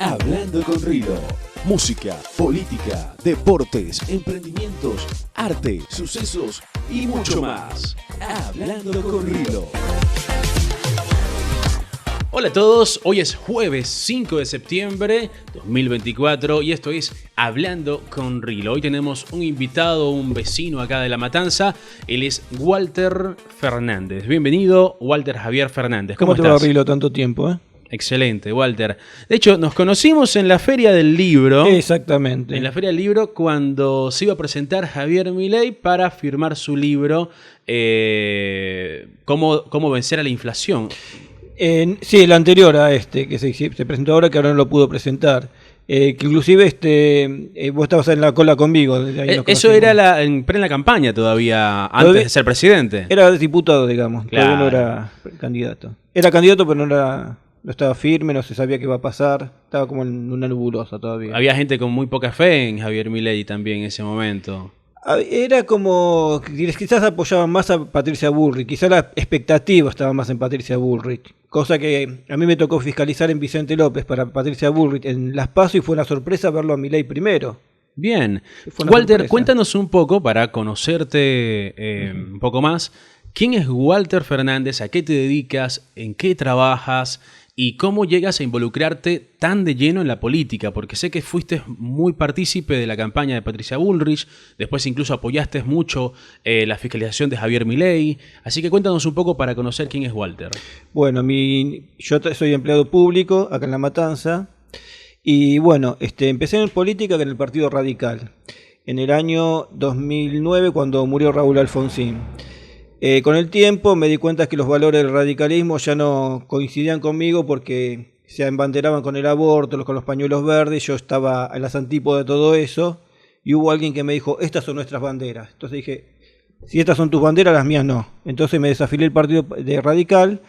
Hablando con Rilo. Música, política, deportes, emprendimientos, arte, sucesos y mucho más. Hablando con Rilo. Hola a todos, hoy es jueves 5 de septiembre 2024 y esto es Hablando con Rilo. Hoy tenemos un invitado, un vecino acá de La Matanza, él es Walter Fernández. Bienvenido, Walter Javier Fernández. ¿Cómo te va, Rilo, tanto tiempo? Excelente, Walter. De hecho, nos conocimos en la Feria del Libro. Exactamente. En la Feria del Libro cuando se iba a presentar Javier Milei para firmar su libro Cómo vencer a la inflación. Sí, el anterior a este, que se presentó ahora, que ahora no lo pudo presentar. Que inclusive vos estabas en la cola conmigo. Eso era en plena campaña todavía, antes de ser presidente. Era diputado, digamos. Claro. Todavía no era candidato. Era candidato, pero no estaba firme, no se sabía qué iba a pasar. Estaba como en una nebulosa todavía. Había gente con muy poca fe en Javier Milei también en ese momento. Era como, quizás apoyaban más a Patricia Bullrich, quizás la expectativa estaba más en Patricia Bullrich, cosa que a mí me tocó fiscalizar en Vicente López para Patricia Bullrich en Las PASO y fue una sorpresa verlo a Milei primero. Bien, Walter, cuéntanos un poco para conocerte un poco más. ¿Quién es Walter Fernández? ¿A qué te dedicas? ¿En qué trabajas? ¿Y cómo llegas a involucrarte tan de lleno en la política? Porque sé que fuiste muy partícipe de la campaña de Patricia Bullrich, después incluso apoyaste mucho la fiscalización de Javier Milei. Así que cuéntanos un poco para conocer quién es Walter. Bueno, yo soy empleado público acá en La Matanza y bueno, empecé en política en el Partido Radical en el año 2009 cuando murió Raúl Alfonsín. Con el tiempo me di cuenta que los valores del radicalismo ya no coincidían conmigo porque se embanderaban con el aborto, con los pañuelos verdes. Yo estaba a las antípodas de todo eso y hubo alguien que me dijo, estas son nuestras banderas. Entonces dije, si estas son tus banderas, las mías no. Entonces me desafilié el partido de Radical,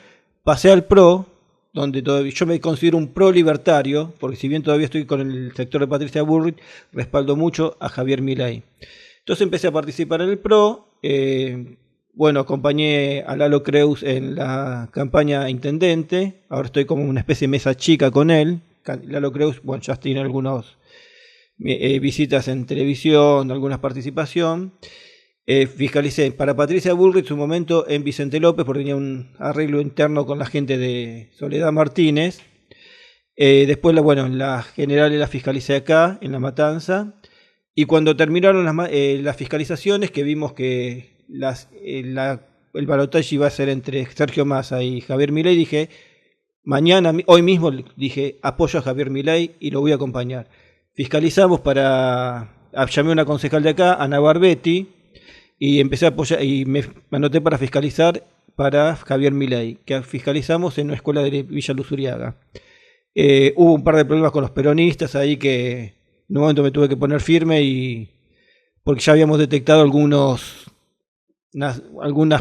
pasé al PRO, donde yo me considero un pro libertario, porque si bien todavía estoy con el sector de Patricia Bullrich, respaldo mucho a Javier Milei. Entonces empecé a participar en el PRO. Bueno, acompañé a Lalo Creus en la campaña intendente. Ahora estoy como una especie de mesa chica con él. Lalo Creus, bueno, ya tiene algunas visitas en televisión, algunas participación. Fiscalicé para Patricia Bullrich en su momento en Vicente López porque tenía un arreglo interno con la gente de Soledad Martínez. Después, la general la fiscalicé acá, en La Matanza. Y cuando terminaron las fiscalizaciones, que vimos que el balotaje iba a ser entre Sergio Massa y Javier Milei, dije, hoy mismo dije, apoyo a Javier Milei y lo voy a acompañar. Fiscalizamos llamé a una concejal de acá, Ana Barbetti, y empecé a apoyar, y me anoté para fiscalizar para Javier Milei, que fiscalizamos en una escuela de Villa Luzuriaga. Hubo un par de problemas con los peronistas ahí que en un momento me tuve que poner firme porque ya habíamos detectado algunas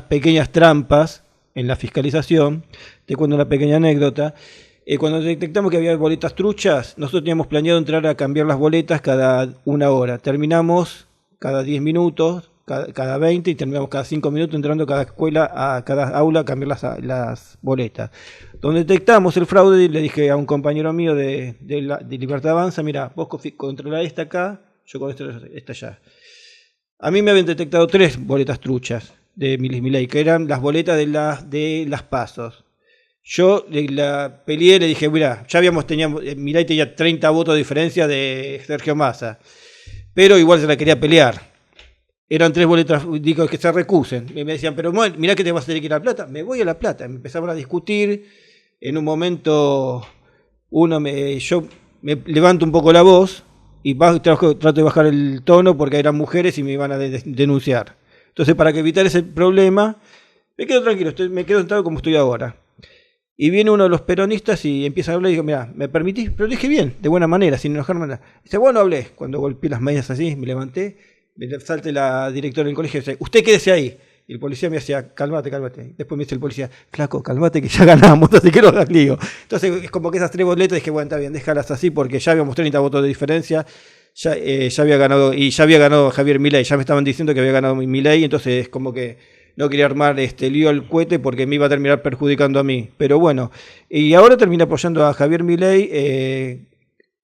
pequeñas trampas en la fiscalización. Te cuento una pequeña anécdota. Cuando detectamos que había boletas truchas, nosotros teníamos planeado entrar a cambiar las boletas cada una hora. Terminamos cada 10 minutos, cada 20 y terminamos cada 5 minutos entrando a cada escuela, a cada aula a cambiar las boletas. Donde detectamos el fraude, le dije a un compañero mío de Libertad Avanza, mira, vos controlá esta acá, yo con esta allá. A mí me habían detectado 3 boletas truchas de Milei, que eran las boletas de las PASOs. Yo la peleé, le dije, mira, Milei tenía 30 votos de diferencia de Sergio Massa, pero igual se la quería pelear. Eran 3 boletas, digo, que se recusen. Y me decían, pero mirá que te vas a tener que ir a La Plata. Me voy a La Plata. Me empezaron a discutir. En un momento, yo me levanto un poco la voz y trato de bajar el tono porque eran mujeres y me iban a denunciar. Entonces, para evitar ese problema, me quedo tranquilo, me quedo sentado como estoy ahora. Y viene uno de los peronistas y empieza a hablar y digo, mira, ¿me permitís? Pero le dije bien, de buena manera, sin enojarme nada. Dice, bueno, hablé. Cuando golpeé las medias así, me levanté, me salté la directora del colegio y dice, usted quédese ahí. Y el policía me decía, cálmate. Después me dice el policía, flaco, cálmate que ya ganamos, así que lo desligo. Entonces, es como que esas 3 boletas, dije, bueno, está bien, déjalas así porque ya habíamos 30 votos de diferencia. Ya había ganado Javier Milei, ya me estaban diciendo que había ganado Milei, entonces es como que no quería armar lío al cohete porque me iba a terminar perjudicando a mí. Pero bueno, y ahora terminé apoyando a Javier Milei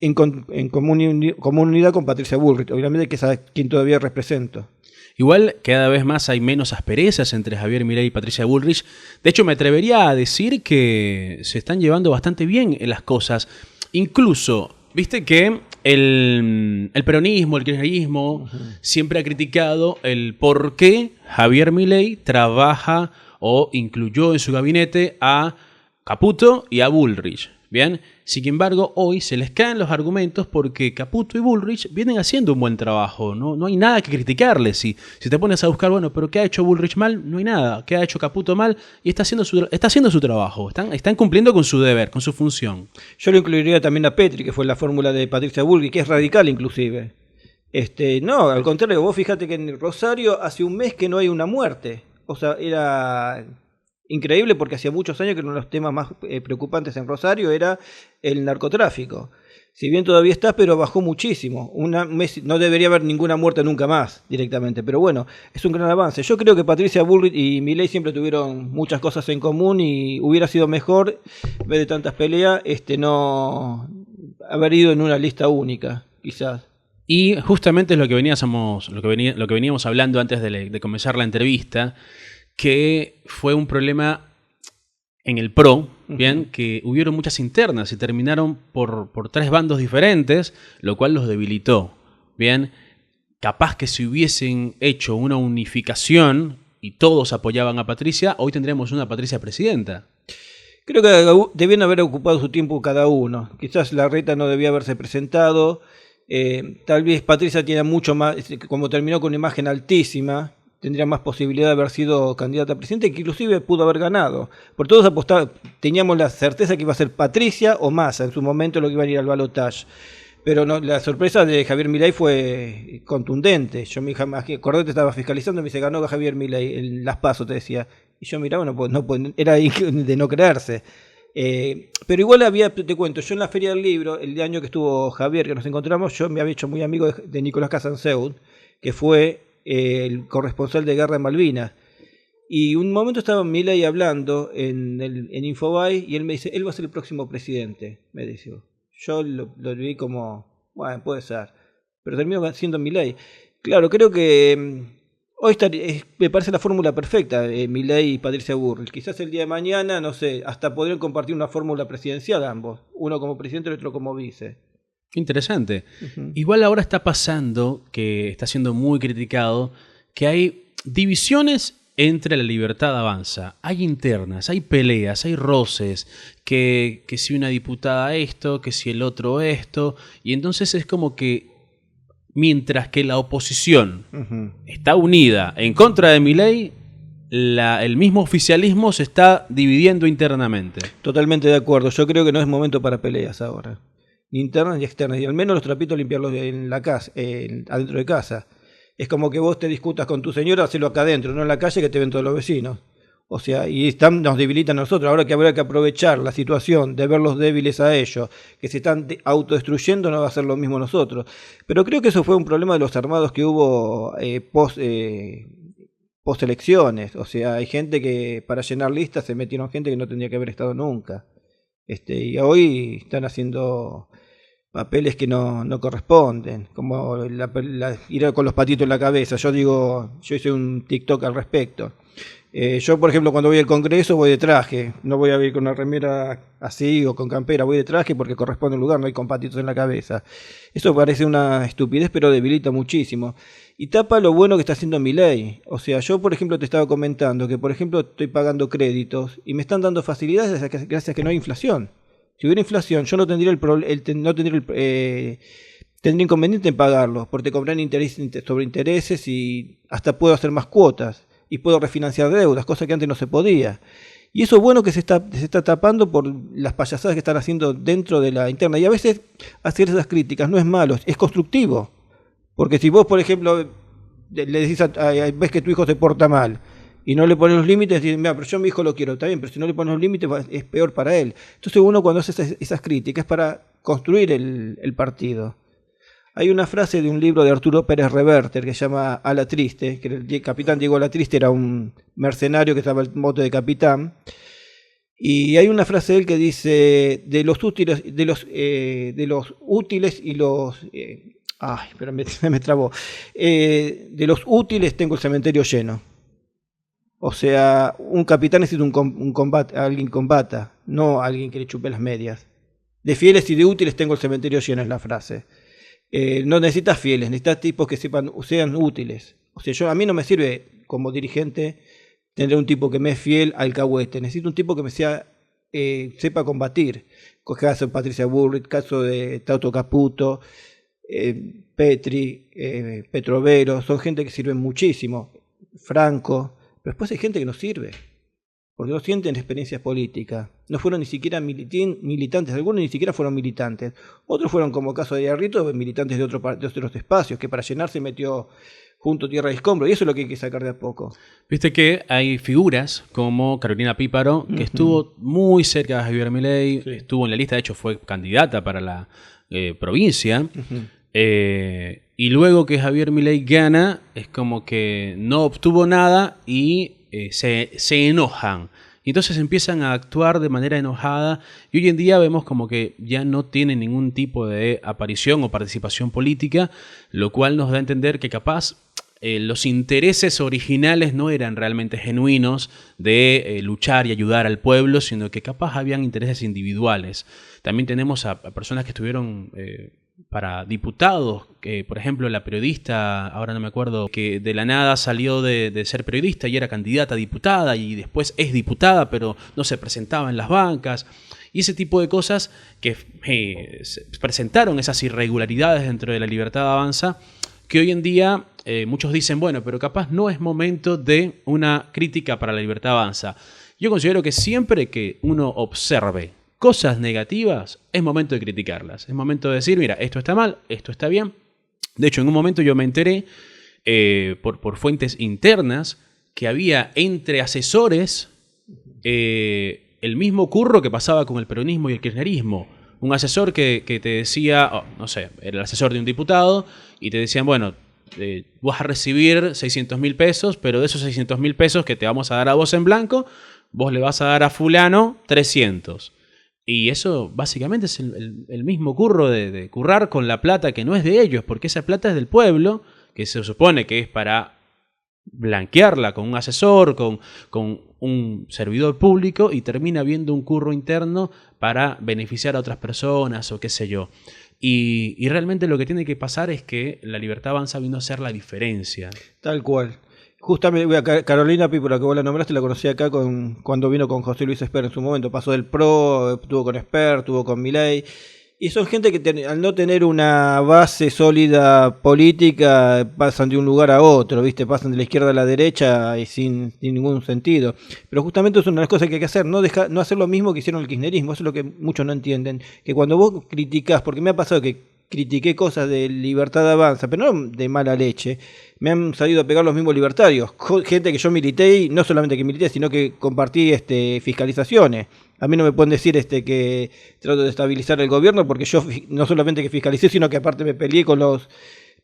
en comunidad con Patricia Bullrich. Obviamente que es a quien todavía represento. Igual cada vez más hay menos asperezas entre Javier Milei y Patricia Bullrich. De hecho, me atrevería a decir que se están llevando bastante bien en las cosas. Incluso, viste que el peronismo, el kirchnerismo, siempre ha criticado el por qué Javier Milei trabaja o incluyó en su gabinete a Caputo y a Bullrich. Bien, sin embargo, hoy se les caen los argumentos porque Caputo y Bullrich vienen haciendo un buen trabajo. No hay nada que criticarles. Si te pones a buscar, bueno, pero ¿qué ha hecho Bullrich mal? No hay nada. ¿Qué ha hecho Caputo mal? Y está haciendo su trabajo. Están cumpliendo con su deber, con su función. Yo lo incluiría también a Petri, que fue la fórmula de Patricia Bullrich, que es radical inclusive. No, al contrario, vos fíjate que en Rosario hace un mes que no hay una muerte. O sea, era increíble porque hacía muchos años que uno de los temas más preocupantes en Rosario era el narcotráfico. Si bien todavía está, pero bajó muchísimo. No debería haber ninguna muerte nunca más directamente, pero bueno, es un gran avance. Yo creo que Patricia Bullrich y Milei siempre tuvieron muchas cosas en común y hubiera sido mejor, en vez de tantas peleas, no haber ido en una lista única, quizás. Y justamente es lo que veníamos hablando antes de comenzar la entrevista, que fue un problema en el PRO, bien, que hubieron muchas internas y terminaron por 3 bandos diferentes, lo cual los debilitó. Bien, capaz que si hubiesen hecho una unificación y todos apoyaban a Patricia, hoy tendríamos una Patricia presidenta. Creo que debían haber ocupado su tiempo cada uno. Quizás Larreta no debía haberse presentado. Tal vez Patricia tiene mucho más, como terminó con una imagen altísima, tendría más posibilidad de haber sido candidata a presidente, que inclusive pudo haber ganado. Por todos apostaban, teníamos la certeza que iba a ser Patricia o Massa en su momento lo que iban a ir al balotaje. Pero no, la sorpresa de Javier Milei fue contundente. Yo me acordé que estaba fiscalizando y me dice, ganó Javier Milei en las PASO, te decía. Y yo miraba, era de no creerse. Pero igual te cuento, yo en la Feria del Libro, el año que estuvo Javier, que nos encontramos, yo me había hecho muy amigo de Nicolás Casanseud, que fue el corresponsal de Guerra en Malvinas. Y un momento estaba Milei hablando en Infobae y él me dice, él va a ser el próximo presidente, me dice. Yo lo vi como, bueno, puede ser, pero terminó siendo Milei. Claro, creo que hoy me parece la fórmula perfecta, Milei y Patricia Bullrich. Quizás el día de mañana, no sé, hasta podrían compartir una fórmula presidencial ambos, uno como presidente y el otro como vice. Interesante. Igual ahora está pasando, que está siendo muy criticado, que hay divisiones entre La Libertad Avanza. Hay internas, hay peleas, hay roces, que si una diputada esto, que si el otro esto, y entonces es como que mientras que la oposición está unida en contra de Milei, el mismo oficialismo se está dividiendo internamente. Totalmente de acuerdo. Yo creo que no es momento para peleas ahora, ni internas ni externas, y al menos los trapitos limpiarlos en la casa, adentro de casa. Es como que vos te discutas con tu señora, hacelo acá adentro, no en la calle que te ven todos los vecinos. O sea, y nos debilitan a nosotros. Ahora que habrá que aprovechar la situación de verlos débiles a ellos, que se están autodestruyendo, no va a ser lo mismo nosotros. Pero creo que eso fue un problema de los armados que hubo post elecciones. O sea, hay gente que para llenar listas se metieron gente que no tendría que haber estado nunca. Y hoy están haciendo papeles que no corresponden, como ir con los patitos en la cabeza. Yo hice un TikTok al respecto. Yo, por ejemplo, cuando voy al Congreso voy de traje, no voy a ir con una remera así o con campera, voy de traje porque corresponde al lugar, no hay con patitos en la cabeza. Eso parece una estupidez, pero debilita muchísimo. Y tapa lo bueno que está haciendo Milei. O sea, yo, por ejemplo, te estaba comentando que, por ejemplo, estoy pagando créditos y me están dando facilidades gracias a que no hay inflación. Si hubiera inflación, yo no tendría tendría inconveniente en pagarlos, porque te cobran intereses sobre intereses y hasta puedo hacer más cuotas y puedo refinanciar deudas, cosa que antes no se podía. Y eso es bueno que se está tapando por las payasadas que están haciendo dentro de la interna. Y a veces hacer esas críticas no es malo, es constructivo. Porque si vos, por ejemplo, le decís ves que tu hijo se porta mal y no le pones los límites, dices, mira, pero yo a mi hijo lo quiero, está bien, pero si no le pones los límites es peor para él. Entonces uno cuando hace esas críticas es para construir el partido. Hay una frase de un libro de Arturo Pérez Reverter que se llama Ala Triste, que el capitán Diego Ala Triste era un mercenario que estaba al mote de capitán, Y hay una frase de él que dice, de los útiles y los... ay, pero me trabó. De los útiles tengo el cementerio lleno. O sea, un capitán necesita un combate, alguien que combata, no alguien que le chupe las medias. De fieles y de útiles tengo el cementerio lleno, es la frase. No necesitas fieles, necesitas tipos que sean útiles. O sea, a mí no me sirve como dirigente tener un tipo que me es fiel al alcahuete. Necesito un tipo que me sepa combatir. Caso de Patricia Bullrich, caso de Tauto Caputo, Petri, Petrovero, son gente que sirven muchísimo. Franco, pero después hay gente que no sirve, porque no sienten experiencias políticas. No fueron ni siquiera militantes, algunos ni siquiera fueron militantes. Otros fueron, como caso de Diarrito, militantes de otros espacios, que para llenarse metió junto tierra y escombro, y eso es lo que hay que sacar de a poco. Viste que hay figuras como Carolina Píparo, que estuvo muy cerca de Javier Milei, estuvo en la lista, de hecho fue candidata para la provincia, y luego que Javier Milei gana, es como que no obtuvo nada y se enojan. Y entonces empiezan a actuar de manera enojada y hoy en día vemos como que ya no tienen ningún tipo de aparición o participación política, lo cual nos da a entender que capaz los intereses originales no eran realmente genuinos de luchar y ayudar al pueblo, sino que capaz habían intereses individuales. También tenemos a personas que estuvieron para diputados, que por ejemplo la periodista, ahora no me acuerdo, que de la nada salió de ser periodista y era candidata a diputada y después es diputada, pero no se presentaba en las bancas. Y ese tipo de cosas que presentaron esas irregularidades dentro de la Libertad Avanza, que hoy en día muchos dicen, bueno, pero capaz no es momento de una crítica para la Libertad Avanza. Yo considero que siempre que uno observe cosas negativas, es momento de criticarlas. Es momento de decir, mira, esto está mal, esto está bien. De hecho, en un momento yo me enteré por fuentes internas que había entre asesores el mismo curro que pasaba con el peronismo y el kirchnerismo. Un asesor que te decía, no sé, era el asesor de un diputado y te decían, bueno, vas a recibir 600.000 pesos, pero de esos 600.000 pesos que te vamos a dar a vos en blanco, vos le vas a dar a fulano 300. Y eso básicamente es el mismo curro de currar con la plata que no es de ellos, porque esa plata es del pueblo, que se supone que es para blanquearla con un asesor, con un servidor público, y termina viendo un curro interno para beneficiar a otras personas o qué sé yo. Y realmente lo que tiene que pasar es que la Libertad Avanza vino a ser la diferencia. Tal cual. Justamente, Carolina Píparo, que vos la nombraste, la conocí acá cuando vino con José Luis Esper en su momento. Pasó del PRO, estuvo con Esper, estuvo con Milei. Y son gente que al no tener una base sólida política pasan de un lugar a otro, ¿viste? Pasan de la izquierda a la derecha y sin ningún sentido. Pero justamente es una de las cosas que hay que hacer, no hacer lo mismo que hicieron el kirchnerismo. Eso es lo que muchos no entienden. Que cuando vos criticás, porque me ha pasado que critiqué cosas de Libertad Avanza, pero no de mala leche, me han salido a pegar los mismos libertarios, gente que yo milité, y no solamente que milité, sino que compartí fiscalizaciones. A mí no me pueden decir que trato de estabilizar el gobierno, porque yo no solamente que fiscalicé, sino que aparte me peleé con los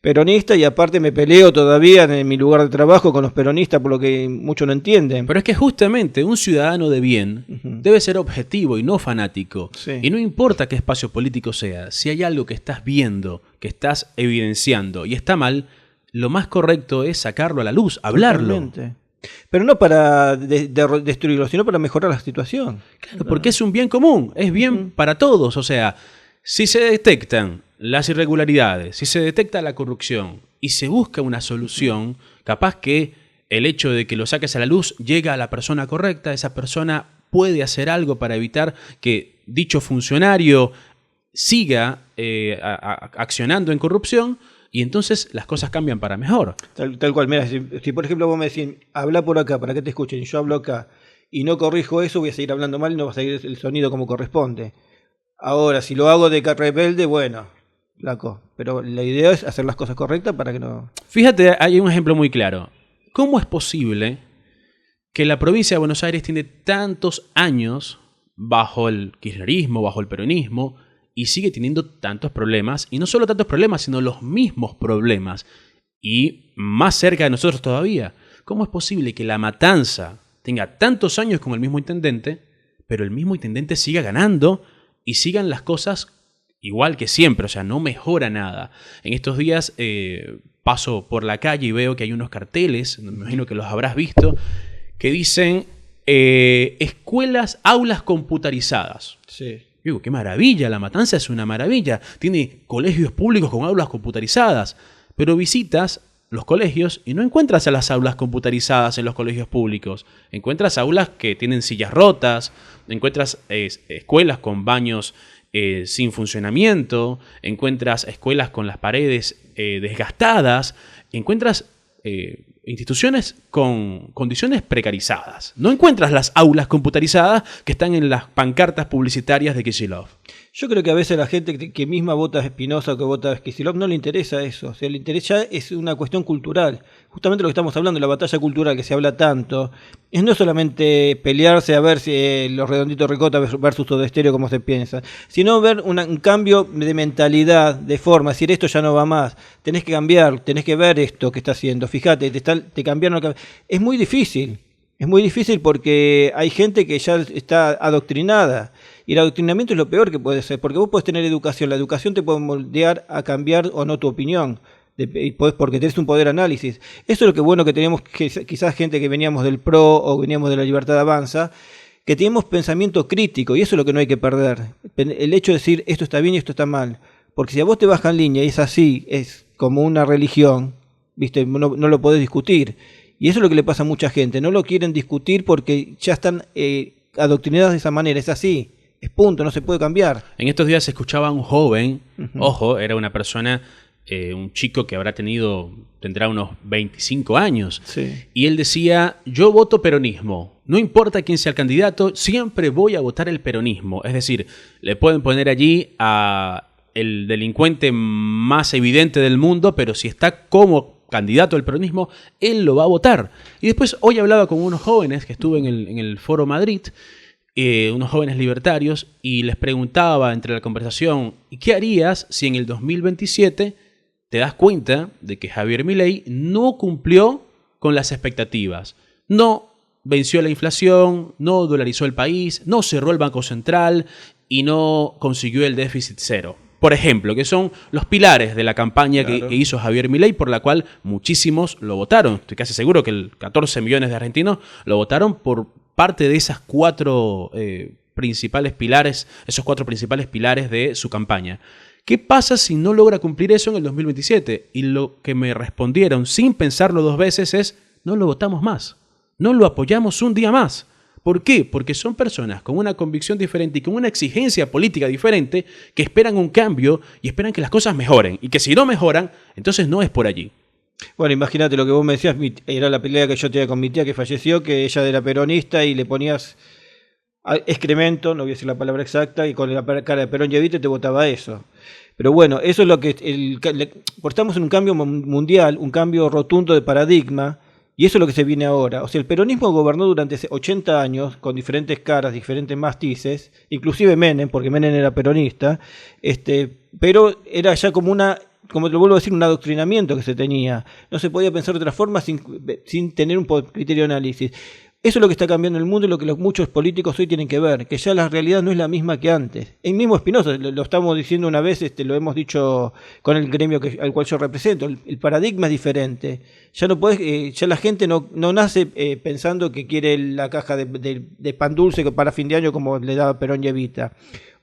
peronistas y aparte me peleo todavía en mi lugar de trabajo con los peronistas, por lo que muchos no entienden. Pero es que justamente un ciudadano de bien debe ser objetivo y no fanático. Sí. Y no importa qué espacio político sea, si hay algo que estás viendo, que estás evidenciando y está mal, lo más correcto es sacarlo a la luz, hablarlo. Totalmente. Pero no para destruirlo, sino para mejorar la situación. Claro, porque es un bien común, es bien para todos. O sea, si se detectan las irregularidades, si se detecta la corrupción y se busca una solución, capaz que el hecho de que lo saques a la luz llega a la persona correcta, esa persona puede hacer algo para evitar que dicho funcionario siga accionando en corrupción, y entonces las cosas cambian para mejor. Tal cual, mira, si por ejemplo vos me decís, habla por acá para que te escuchen, y yo hablo acá y no corrijo eso, voy a seguir hablando mal y no va a salir el sonido como corresponde. Ahora, si lo hago de rebelde, bueno, flaco, pero la idea es hacer las cosas correctas para que no... Fíjate, hay un ejemplo muy claro. ¿Cómo es posible que la provincia de Buenos Aires tiene tantos años bajo el kirchnerismo, bajo el peronismo, y sigue teniendo tantos problemas? Y no solo tantos problemas, sino los mismos problemas. Y más cerca de nosotros todavía. ¿Cómo es posible que La Matanza tenga tantos años con el mismo intendente, pero el mismo intendente siga ganando y sigan las cosas igual que siempre, o sea, no mejora nada. En estos días paso por la calle y veo que hay unos carteles, me imagino que los habrás visto, que dicen escuelas, aulas computarizadas. Sí. Digo, qué maravilla, La Matanza es una maravilla. Tiene colegios públicos con aulas computarizadas, pero visitas los colegios y no encuentras a las aulas computarizadas en los colegios públicos. Encuentras aulas que tienen sillas rotas, encuentras escuelas con baños sin funcionamiento, encuentras escuelas con las paredes desgastadas, encuentras instituciones con condiciones precarizadas. No encuentras las aulas computarizadas que están en las pancartas publicitarias de Kicillof. Yo creo que a veces la gente que misma vota a Espinosa o que vota a Kicillof no le interesa eso. O sea, le interesa, es una cuestión cultural. Justamente lo que estamos hablando, la batalla cultural que se habla tanto, es no solamente pelearse a ver si los Redonditos Ricota versus Soda Stereo como se piensa, sino ver un cambio de mentalidad, de forma, decir esto ya no va más, tenés que cambiar, tenés que ver esto que está haciendo, fíjate, te cambiaron. Es muy difícil porque hay gente que ya está adoctrinada. Y el adoctrinamiento es lo peor que puede ser, porque vos podés tener educación, la educación te puede moldear a cambiar o no tu opinión, porque tenés un poder análisis. Eso es lo que bueno que teníamos, quizás gente que veníamos del PRO o veníamos de la Libertad Avanza, que teníamos pensamiento crítico, y eso es lo que no hay que perder. El hecho de decir esto está bien y esto está mal, porque si a vos te bajan línea y es así, es como una religión, ¿viste? No lo podés discutir. Y eso es lo que le pasa a mucha gente, no lo quieren discutir porque ya están adoctrinados de esa manera, es así. Es punto, no se puede cambiar. En estos días se escuchaba a un joven, ojo, era una persona, un chico que tendrá unos 25 años, sí. Y él decía, yo voto peronismo, no importa quién sea el candidato, siempre voy a votar el peronismo. Es decir, le pueden poner allí a el delincuente más evidente del mundo, pero si está como candidato al peronismo, él lo va a votar. Y después hoy hablaba con unos jóvenes que estuve en el Foro Madrid, unos jóvenes libertarios, y les preguntaba entre la conversación, ¿y qué harías si en el 2027 te das cuenta de que Javier Milei no cumplió con las expectativas? No venció la inflación, no dolarizó el país, no cerró el Banco Central y no consiguió el déficit cero. Por ejemplo, que son los pilares de la campaña claro. que hizo Javier Milei, por la cual muchísimos lo votaron. Estoy casi seguro que 14 millones de argentinos lo votaron por parte de esas cuatro principales pilares, esos 4 principales pilares de su campaña. ¿Qué pasa si no logra cumplir eso en el 2027? Y lo que me respondieron sin pensarlo 2 veces es, no lo votamos más, no lo apoyamos un día más. ¿Por qué? Porque son personas con una convicción diferente y con una exigencia política diferente que esperan un cambio y esperan que las cosas mejoren. Y que si no mejoran, entonces no es por allí. Bueno, imagínate lo que vos me decías, era la pelea que yo tenía con mi tía que falleció, que ella era peronista y le ponías excremento, no voy a decir la palabra exacta, y con la cara de Perón y Evita te votaba eso. Pero bueno, eso es lo que... porque estamos en un cambio mundial, un cambio rotundo de paradigma, y eso es lo que se viene ahora. O sea, el peronismo gobernó durante 80 años, con diferentes caras, diferentes matices, inclusive Menem, porque Menem era peronista, pero era ya como te lo vuelvo a decir, un adoctrinamiento que se tenía. No se podía pensar de otra forma sin tener un criterio de análisis. Eso es lo que está cambiando el mundo y lo que muchos políticos hoy tienen que ver, que ya la realidad no es la misma que antes. El mismo Espinosa, lo estamos diciendo una vez, lo hemos dicho con el gremio al cual yo represento, el paradigma es diferente. Ya no podés, ya la gente no nace pensando que quiere la caja de pan dulce para fin de año como le daba Perón y Evita.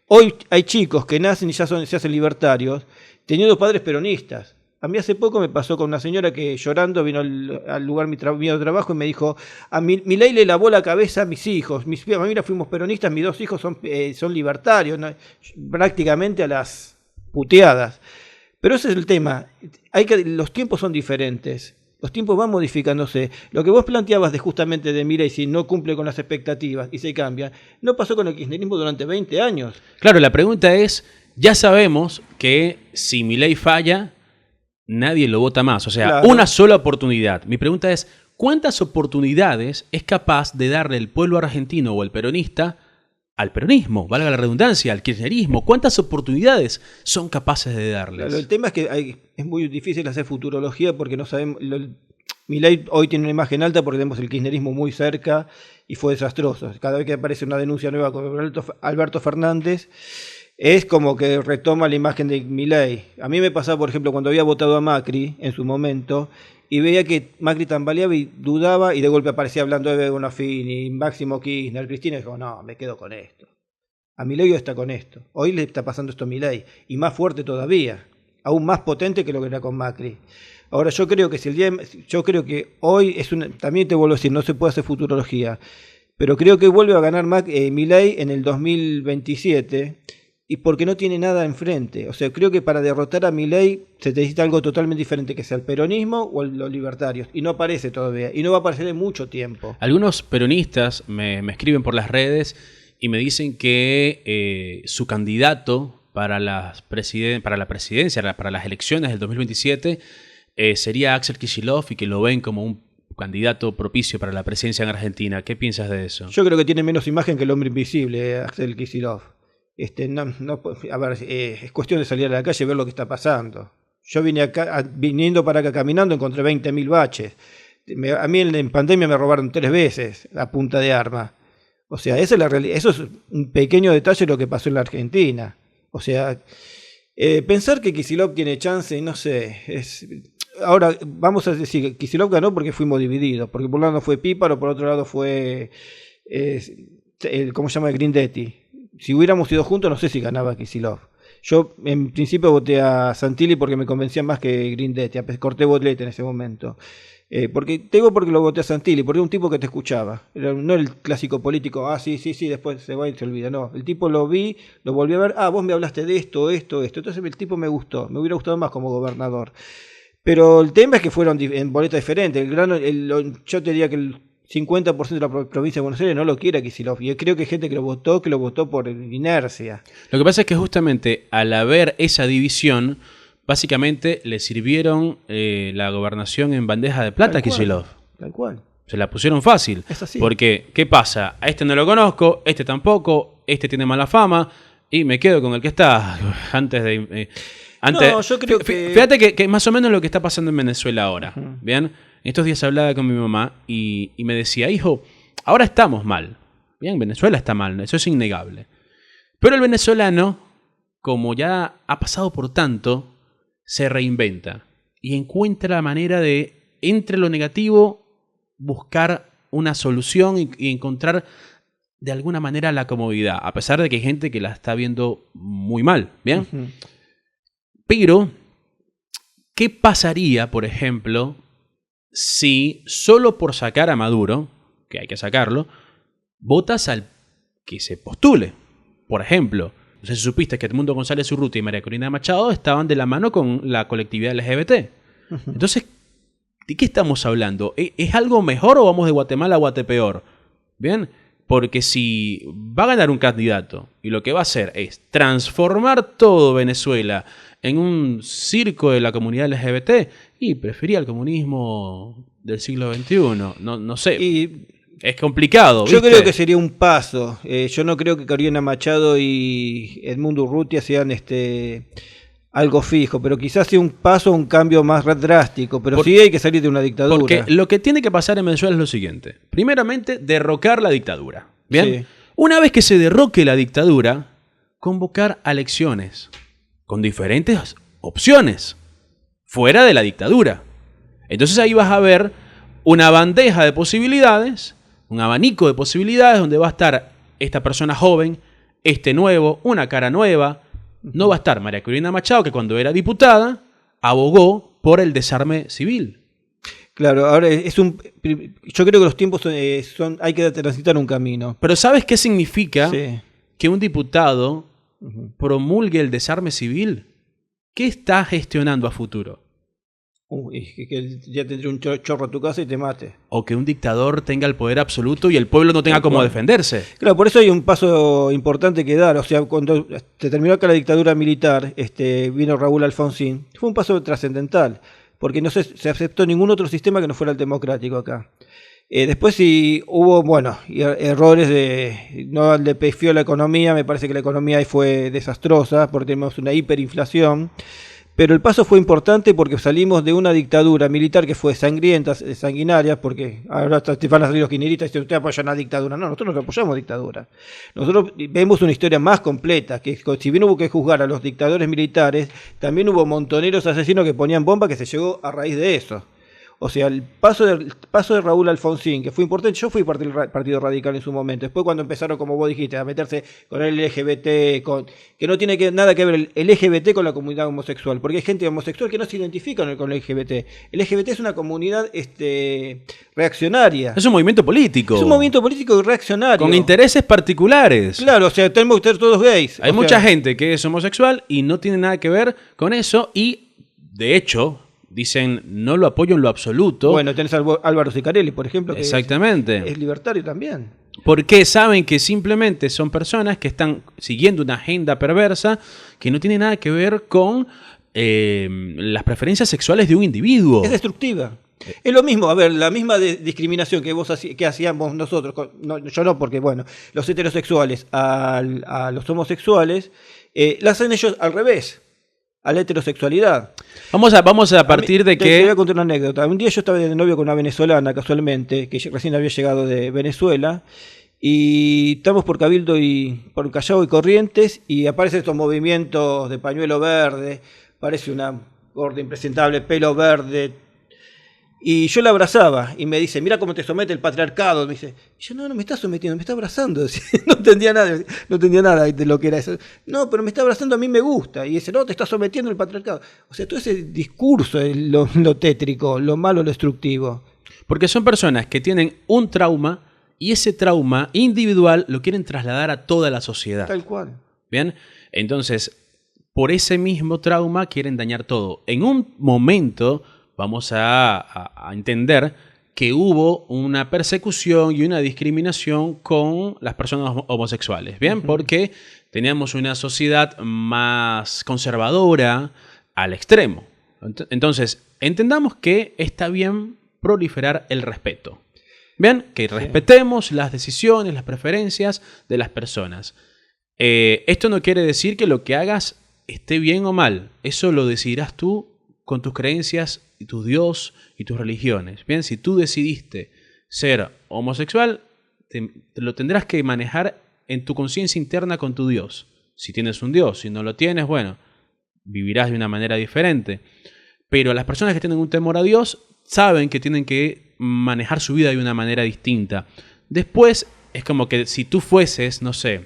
Hoy hay chicos que nacen y se hacen libertarios, teniendo padres peronistas. A mí hace poco me pasó con una señora que llorando vino al lugar mío de trabajo y me dijo, a Milei le lavó la cabeza a mis hijos. Mis familia fuimos peronistas, mis 2 hijos son libertarios, ¿no? Prácticamente a las puteadas. Pero ese es el tema. Los tiempos son diferentes. Los tiempos van modificándose. Lo que vos planteabas justamente de Milei, si no cumple con las expectativas y se cambia, no pasó con el kirchnerismo durante 20 años. Claro, la pregunta es, ya sabemos que si Milei falla, nadie lo vota más. O sea, claro. Una sola oportunidad. Mi pregunta es, ¿cuántas oportunidades es capaz de darle el pueblo argentino o el peronista al peronismo? Valga la redundancia, al kirchnerismo. ¿Cuántas oportunidades son capaces de darles? Claro, el tema es que es muy difícil hacer futurología porque no sabemos... Milei hoy tiene una imagen alta porque tenemos el kirchnerismo muy cerca y fue desastroso. Cada vez que aparece una denuncia nueva con Alberto Fernández, es como que retoma la imagen de Milei. A mí me pasaba, por ejemplo, cuando había votado a Macri en su momento, y veía que Macri tambaleaba y dudaba, y de golpe aparecía hablando de Bonafini, Máximo Kirchner, Cristina, y dijo, no, me quedo con esto. A Milei está con esto. Hoy le está pasando esto a Milei, y más fuerte todavía, aún más potente que lo que era con Macri. Ahora, yo creo que hoy también te vuelvo a decir, no se puede hacer futurología, pero creo que vuelve a ganar Milei en el 2027, y porque no tiene nada enfrente. O sea, creo que para derrotar a Milei se necesita algo totalmente diferente, que sea el peronismo o los libertarios, y no aparece todavía, y no va a aparecer en mucho tiempo. Algunos peronistas me escriben por las redes y me dicen que su candidato para la presidencia, para las elecciones del 2027, sería Axel Kicillof, y que lo ven como un candidato propicio para la presidencia en Argentina. ¿Qué piensas de eso? Yo creo que tiene menos imagen que el hombre invisible, Axel Kicillof. A ver, es cuestión de salir a la calle y ver lo que está pasando. Yo viniendo para acá caminando, encontré 20.000 baches. A mí en pandemia me robaron 3 veces a punta de arma. O sea, esa es la realidad. Eso es un pequeño detalle de lo que pasó en la Argentina. O sea, pensar que Kicillof tiene chance, no sé. Ahora, vamos a decir que Kicillof ganó porque fuimos divididos. Porque por un lado fue Píparo, por otro lado fue, ¿cómo se llama? Grindetti. Si hubiéramos ido juntos, no sé si ganaba Kicillof. Yo, en principio, voté a Santilli porque me convencía más que Grindetti. Corté botlete en ese momento. Porque lo voté a Santilli, porque era un tipo que te escuchaba. No el clásico político, sí, después se va y se olvida. No, el tipo lo vi, lo volví a ver. Vos me hablaste de esto. Entonces el tipo me gustó. Me hubiera gustado más como gobernador. Pero el tema es que fueron en boletas diferentes. Yo te diría que el 50% de la provincia de Buenos Aires no lo quiere a Kicillof. Y creo que hay gente que lo votó por inercia. Lo que pasa es que justamente al haber esa división, básicamente le sirvieron la gobernación en bandeja de plata a Kicillof. Tal cual. Se la pusieron fácil. Es así. Porque, ¿qué pasa? A este no lo conozco, este tampoco, este tiene mala fama, y me quedo con el que está antes de... yo creo que... Fíjate que más o menos lo que está pasando en Venezuela ahora. Uh-huh. ¿Bien? Estos días hablaba con mi mamá y me decía, hijo, ahora estamos mal. Bien, Venezuela está mal, eso es innegable. Pero el venezolano, como ya ha pasado por tanto, se reinventa y encuentra la manera de, entre lo negativo, buscar una solución y encontrar de alguna manera la comodidad, a pesar de que hay gente que la está viendo muy mal. ¿Bien? Uh-huh. Pero, ¿qué pasaría, por ejemplo, si solo por sacar a Maduro, que hay que sacarlo, votas al que se postule? Por ejemplo, no sé si supiste que Edmundo González Urrutia y María Corina Machado estaban de la mano con la colectividad LGBT. Uh-huh. Entonces, ¿de qué estamos hablando? ¿Es algo mejor o vamos de Guatemala a Guatepeor? ¿Bien? Porque si va a ganar un candidato y lo que va a hacer es transformar todo Venezuela en un circo de la comunidad LGBT, y prefería el comunismo del siglo XXI. No sé. Es complicado. Yo creo que sería un paso. Yo no creo que Corina Machado y Edmundo Urrutia sean algo fijo, pero quizás sea un paso, un cambio más drástico. Pero sí hay que salir de una dictadura. Porque lo que tiene que pasar en Venezuela es lo siguiente. Primeramente, derrocar la dictadura. ¿Bien? Sí. Una vez que se derroque la dictadura, convocar a elecciones con diferentes opciones fuera de la dictadura. Entonces ahí vas a ver una bandeja de posibilidades, un abanico de posibilidades donde va a estar esta persona joven, este nuevo, una cara nueva. No va a estar María Corina Machado, que cuando era diputada abogó por el desarme civil. Claro, ahora yo creo que los tiempos hay que transitar un camino. Pero ¿sabes qué significa que un diputado promulgue el desarme civil? ¿Qué está gestionando a futuro? Que ya tendría un chorro a tu casa y te mate. O que un dictador tenga el poder absoluto y el pueblo no tenga cómo defenderse. Claro, por eso hay un paso importante que dar. O sea, cuando se terminó acá la dictadura militar, vino Raúl Alfonsín, fue un paso trascendental, porque no se aceptó ningún otro sistema que no fuera el democrático acá. Después sí hubo, errores no le pefió la economía, me parece que la economía ahí fue desastrosa, porque tenemos una hiperinflación. Pero el paso fue importante porque salimos de una dictadura militar que fue sangrienta, sanguinaria, porque ahora te van a salir los kirchneristas y dicen, usted apoya una dictadura. No, nosotros no apoyamos dictadura. Nosotros vemos una historia más completa, que si bien hubo que juzgar a los dictadores militares, también hubo montoneros asesinos que ponían bombas que se llegó a raíz de eso. O sea, el paso de Raúl Alfonsín, que fue importante, yo fui parte del Partido Radical en su momento. Después cuando empezaron, como vos dijiste, a meterse con el LGBT, que no tiene nada que ver el LGBT con la comunidad homosexual, porque hay gente homosexual que no se identifica con el LGBT. El LGBT es una comunidad reaccionaria. Es un movimiento político. Es un movimiento político y reaccionario. Con intereses particulares. Claro, o sea, tenemos que ser todos gays. Hay mucha gente que es homosexual y no tiene nada que ver con eso y, de hecho... Dicen, no lo apoyo en lo absoluto. Bueno, tenés a Álvaro Sicarelli, por ejemplo, que exactamente. Es libertario también. Porque saben que simplemente son personas que están siguiendo una agenda perversa que no tiene nada que ver con las preferencias sexuales de un individuo. Es destructiva. Es lo mismo, a ver, la misma discriminación que hacíamos nosotros, yo no, porque bueno, los heterosexuales a los homosexuales, la hacen ellos al revés. A la heterosexualidad. Vamos a partir de que... Te voy a contar una anécdota. Un día yo estaba de novio con una venezolana, casualmente, que recién había llegado de Venezuela, y estamos por Cabildo y por Callao y Corrientes, y aparecen estos movimientos de pañuelo verde, parece una gorda impresentable, pelo verde, y yo la abrazaba, y me dice, mira cómo te somete el patriarcado. Me dice, y yo, no me está sometiendo, me está abrazando. No entendía nada de lo que era eso. No, pero me está abrazando, a mí me gusta. Y dice, no, te está sometiendo el patriarcado. O sea, todo ese discurso es lo tétrico, lo malo, lo destructivo. Porque son personas que tienen un trauma, y ese trauma individual lo quieren trasladar a toda la sociedad. Tal cual. Bien, entonces, por ese mismo trauma quieren dañar todo. En un momento... Vamos a entender que hubo una persecución y una discriminación con las personas homosexuales, ¿bien? Porque teníamos una sociedad más conservadora al extremo. Entonces, entendamos que está bien proliferar el respeto. ¿Bien? Que respetemos las decisiones, las preferencias de las personas. Esto no quiere decir que lo que hagas esté bien o mal. Eso lo decidirás tú con tus creencias y tu Dios y tus religiones. Bien, si tú decidiste ser homosexual, te lo tendrás que manejar en tu conciencia interna con tu Dios. Si tienes un Dios, si no lo tienes, bueno, vivirás de una manera diferente. Pero las personas que tienen un temor a Dios saben que tienen que manejar su vida de una manera distinta. Después, es como que si tú fueses, no sé,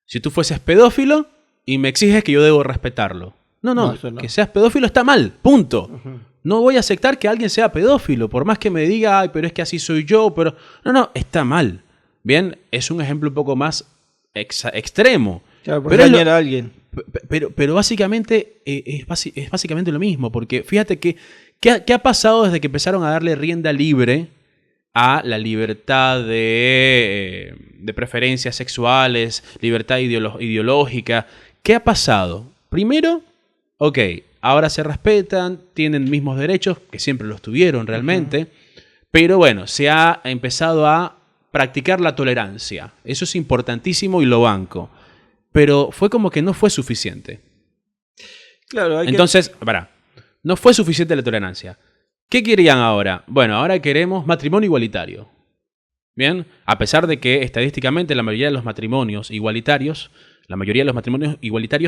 si tú fueses pedófilo y me exiges que yo debo respetarlo. No, que seas pedófilo está mal, punto. No voy a aceptar que alguien sea pedófilo, por más que me diga, ay, pero es que así soy yo, pero... No, está mal. Bien, es un ejemplo un poco más extremo. Claro, por dañar a alguien. Pero básicamente es básicamente lo mismo, porque fíjate ¿qué ha pasado desde que empezaron a darle rienda libre a la libertad de preferencias sexuales, libertad ideológica? ¿Qué ha pasado? Primero... Ok, ahora se respetan, tienen mismos derechos, que siempre los tuvieron realmente, pero bueno, se ha empezado a practicar la tolerancia. Eso es importantísimo y lo banco. Pero fue como que no fue suficiente. Claro, entonces, no fue suficiente la tolerancia. ¿Qué querían ahora? Bueno, ahora queremos matrimonio igualitario. Bien, a pesar de que estadísticamente la mayoría de los matrimonios igualitarios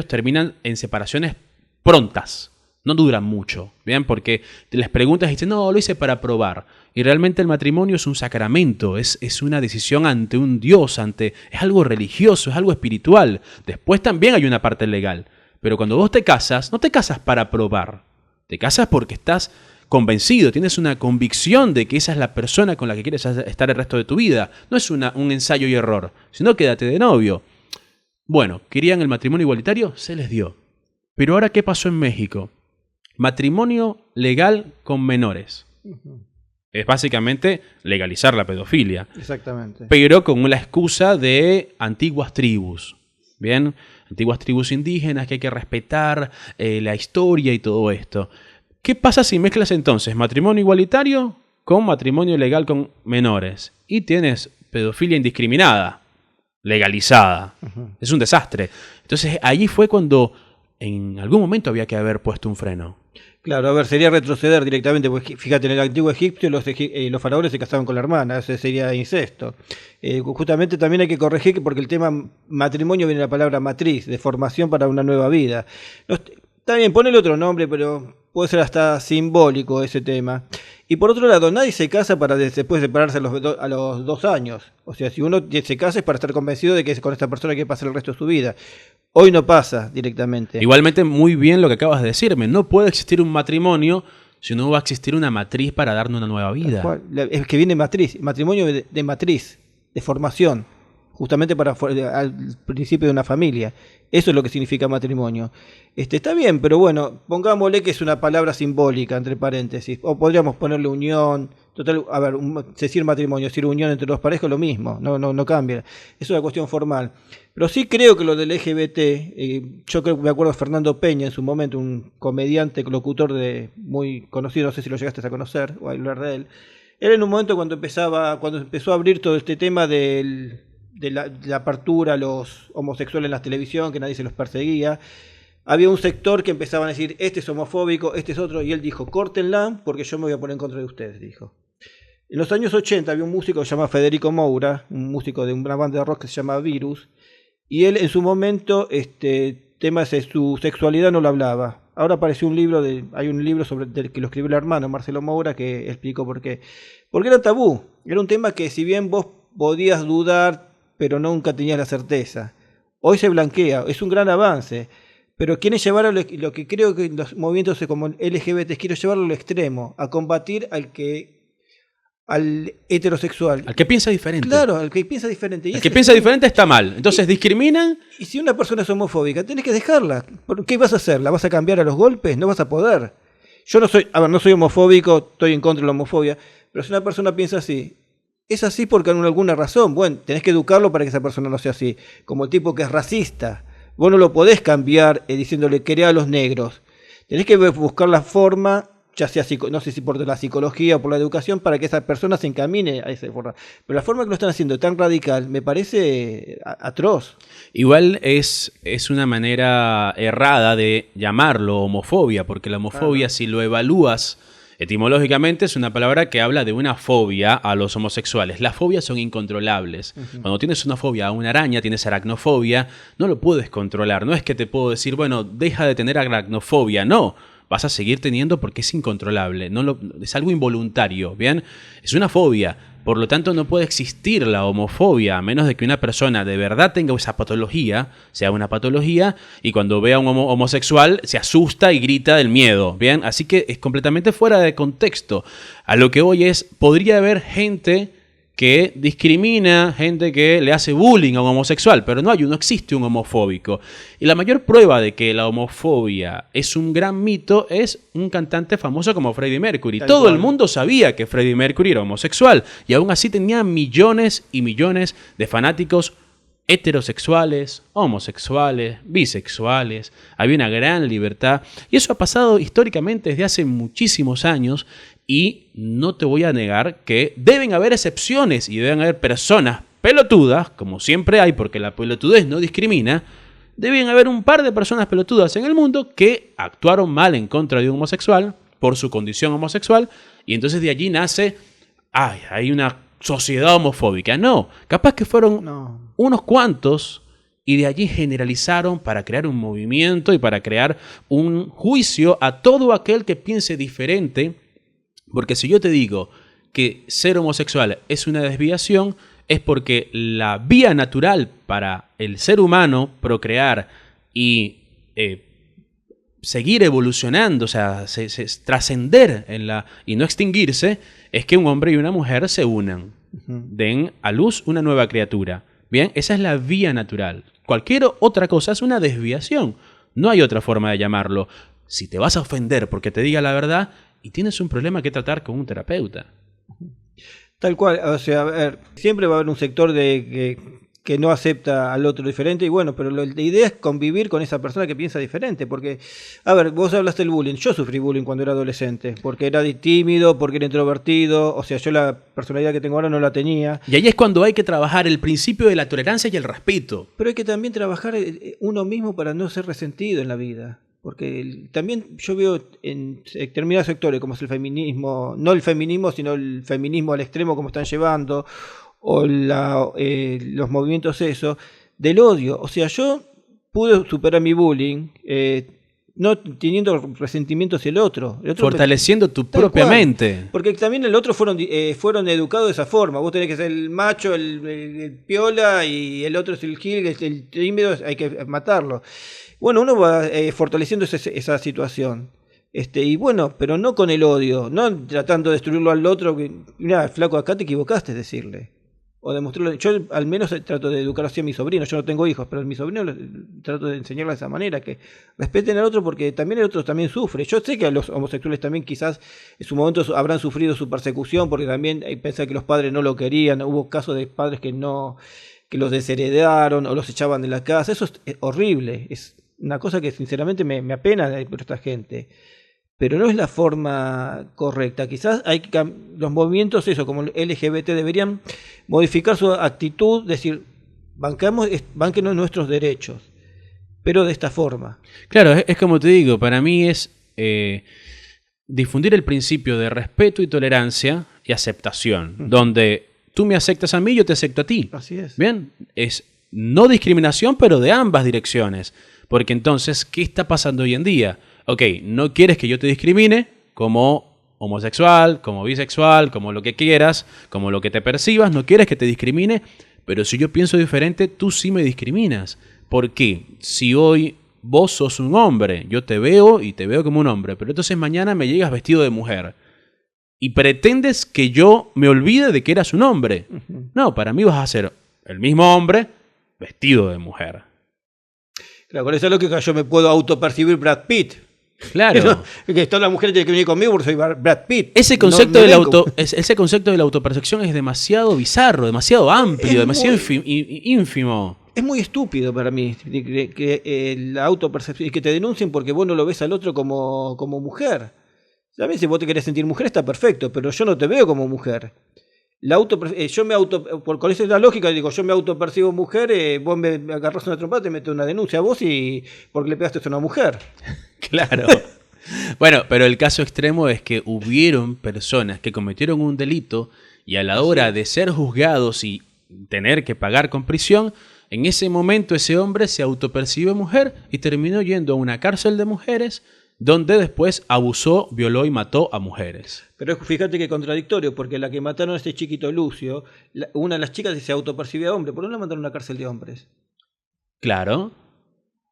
terminan en separaciones prontas, no duran mucho, ¿bien? Porque te les preguntas y dicen, no, lo hice para probar. Y realmente el matrimonio es un sacramento, es una decisión ante un Dios, es algo religioso, es algo espiritual. Después también hay una parte legal. Pero cuando vos te casas, no te casas para probar. Te casas porque estás convencido, tienes una convicción de que esa es la persona con la que quieres estar el resto de tu vida. No es un ensayo y error, sino quédate de novio. Bueno, ¿querían el matrimonio igualitario? Se les dio. Pero ahora, ¿qué pasó en México? Matrimonio legal con menores. Es básicamente legalizar la pedofilia. Exactamente. Pero con la excusa de antiguas tribus. ¿Bien? Antiguas tribus indígenas que hay que respetar la historia y todo esto. ¿Qué pasa si mezclas entonces matrimonio igualitario con matrimonio legal con menores? Y tienes pedofilia indiscriminada, legalizada. Es un desastre. Entonces, allí fue cuando en algún momento había que haber puesto un freno. Claro, a ver, sería retroceder directamente, porque fíjate, en el antiguo Egipto los faraones se casaban con la hermana, ese sería incesto. Justamente también hay que corregir, porque el tema matrimonio viene de la palabra matriz, de formación para una nueva vida. Está bien, ponele otro nombre, pero puede ser hasta simbólico ese tema. Y por otro lado, nadie se casa para después separarse a los 2 años. O sea, si uno se casa es para estar convencido de que con esta persona hay que pasar el resto de su vida. Hoy no pasa directamente. Igualmente, muy bien lo que acabas de decirme. No puede existir un matrimonio si no va a existir una matriz para darnos una nueva vida. Es que viene matriz, matrimonio de matriz, de formación, justamente al principio de una familia. Eso es lo que significa matrimonio. Está bien, pero bueno, pongámosle que es una palabra simbólica, entre paréntesis. O podríamos ponerle unión. Total, a ver, decir matrimonio, decir unión entre dos parejas es lo mismo, no cambia. Es una cuestión formal. Pero sí creo que lo del LGBT, yo creo que me acuerdo de Fernando Peña en su momento, un comediante, locutor muy conocido, no sé si lo llegaste a conocer o a hablar de él. Él en un momento cuando empezó a abrir todo este tema de la apertura a los homosexuales en la televisión, que nadie se los perseguía, había un sector que empezaban a decir, este es homofóbico, este es otro, y él dijo, córtenla porque yo me voy a poner en contra de ustedes, dijo. En los años 80 había un músico que se llama Federico Moura, un músico de una banda de rock que se llama Virus, y él en su momento, temas de su sexualidad no lo hablaba. Ahora apareció hay un libro que lo escribió el hermano Marcelo Moura que explicó por qué. Porque era tabú, era un tema que si bien vos podías dudar, pero nunca tenías la certeza. Hoy se blanquea, es un gran avance. Pero quieren llevarlo, lo que creo que los movimientos como LGBT, quiero llevarlo al extremo, a combatir al heterosexual. Al que piensa diferente. Claro, al que piensa diferente. El que piensa diferente está mal. Entonces discriminan. Y si una persona es homofóbica, tenés que dejarla. ¿Qué vas a hacer? ¿La vas a cambiar a los golpes? No vas a poder. Yo no soy homofóbico, estoy en contra de la homofobia, pero si una persona piensa así, es así porque hay alguna razón. Bueno, tenés que educarlo para que esa persona no sea así. Como el tipo que es racista. Vos no lo podés cambiar diciéndole querer a los negros. Tenés que buscar la forma, ya sea, no sé si por la psicología o por la educación, para que esa persona se encamine a esa forma. Pero la forma que lo están haciendo tan radical me parece atroz. Igual es una manera errada de llamarlo homofobia, porque la homofobia, si lo evalúas etimológicamente, es una palabra que habla de una fobia a los homosexuales. Las fobias son incontrolables. Cuando tienes una fobia a una araña, tienes aracnofobia, no lo puedes controlar. No es que te puedo decir, bueno, deja de tener aracnofobia. No, vas a seguir teniendo porque es incontrolable. Es algo involuntario, ¿bien? Es una fobia. Por lo tanto, no puede existir la homofobia a menos de que una persona de verdad tenga esa patología, sea una patología, y cuando vea a un homosexual se asusta y grita del miedo, ¿bien? Así que es completamente fuera de contexto. A lo que voy podría haber gente que discrimina, gente que le hace bullying a un homosexual, pero no existe un homofóbico. Y la mayor prueba de que la homofobia es un gran mito es un cantante famoso como Freddie Mercury. Todo el mundo sabía que Freddie Mercury era homosexual y aún así tenía millones y millones de fanáticos heterosexuales, homosexuales, bisexuales. Había una gran libertad y eso ha pasado históricamente desde hace muchísimos años. Y no te voy a negar que deben haber excepciones y deben haber personas pelotudas, como siempre hay, porque la pelotudez no discrimina. Deben haber un par de personas pelotudas en el mundo que actuaron mal en contra de un homosexual por su condición homosexual y entonces de allí nace, hay una sociedad homofóbica. No, capaz que fueron unos cuantos y de allí generalizaron para crear un movimiento y para crear un juicio a todo aquel que piense diferente. Porque si yo te digo que ser homosexual es una desviación, es porque la vía natural para el ser humano procrear y seguir evolucionando, o sea, trascender y no extinguirse, es que un hombre y una mujer se unan, den a luz una nueva criatura. Bien, esa es la vía natural. Cualquier otra cosa es una desviación. No hay otra forma de llamarlo. Si te vas a ofender porque te diga la verdad, y tienes un problema que tratar con un terapeuta. Tal cual, o sea, a ver, siempre va a haber un sector que que no acepta al otro diferente, y bueno, pero la idea es convivir con esa persona que piensa diferente, porque, a ver, vos hablaste del bullying, yo sufrí bullying cuando era adolescente, porque era tímido, porque era introvertido, o sea, yo la personalidad que tengo ahora no la tenía. Y ahí es cuando hay que trabajar el principio de la tolerancia y el respeto. Pero hay que también trabajar uno mismo para no ser resentido en la vida. Porque también yo veo en determinados sectores, como es el feminismo, no el feminismo, sino el feminismo al extremo como están llevando, o los movimientos del odio. O sea, yo pude superar mi bullying no teniendo resentimiento hacia el otro. Fortaleciendo tu propia mente. Porque también el otro fueron educados de esa forma. Vos tenés que ser el macho, el piola, y el otro es el gil, el tímido, hay que matarlo. Bueno, uno va fortaleciendo esa situación. Y bueno, pero no con el odio, no tratando de destruirlo al otro. Mira, flaco, acá te equivocaste, es decirle. O demostrarlo. Yo al menos trato de educar así a mis sobrinos. Yo no tengo hijos, pero a mis sobrinos trato de enseñarles de esa manera, que respeten al otro, porque también el otro también sufre. Yo sé que a los homosexuales también quizás en su momento habrán sufrido su persecución, porque también pensan que los padres no lo querían. Hubo casos de padres que los desheredaron o los echaban de la casa. Eso es horrible. Es una cosa que sinceramente me apena por esta gente. Pero no es la forma correcta. Quizás los movimientos, como el LGBT, deberían modificar su actitud, decir, banquenos nuestros derechos, pero de esta forma. Claro, es como te digo, para mí es difundir el principio de respeto y tolerancia y aceptación, donde tú me aceptas a mí, yo te acepto a ti. Así es. Bien, es no discriminación, pero de ambas direcciones. Porque entonces, ¿qué está pasando hoy en día? Ok, no quieres que yo te discrimine como homosexual, como bisexual, como lo que quieras, como lo que te percibas, no quieres que te discrimine, pero si yo pienso diferente, tú sí me discriminas. ¿Por qué? Si hoy vos sos un hombre, yo te veo y te veo como un hombre, pero entonces mañana me llegas vestido de mujer y pretendes que yo me olvide de que eras un hombre. No, para mí vas a ser el mismo hombre vestido de mujer. Claro, con esa lógica yo me puedo autopercibir Brad Pitt. Claro. Que toda la mujer tiene que venir conmigo porque soy Brad Pitt. Ese concepto, ese concepto de la autopercepción es demasiado bizarro, demasiado amplio, demasiado ínfimo. Es muy estúpido para mí que la autopercepción y que te denuncien porque vos no lo ves al otro como mujer. También si vos te querés sentir mujer está perfecto, pero yo no te veo como mujer. Con esa es la lógica, digo, yo me autopercibo mujer, vos me agarrás una trompada, te meto una denuncia a vos porque le pegaste a una mujer. Claro. Bueno, pero el caso extremo es que hubieron personas que cometieron un delito y a la hora de ser juzgados y tener que pagar con prisión, en ese momento ese hombre se autopercibe mujer y terminó yendo a una cárcel de mujeres donde después abusó, violó y mató a mujeres. Pero fíjate que contradictorio, porque la que mataron a este chiquito Lucio, una de las chicas se autopercibía hombre, ¿por qué no la mandaron a una cárcel de hombres? Claro,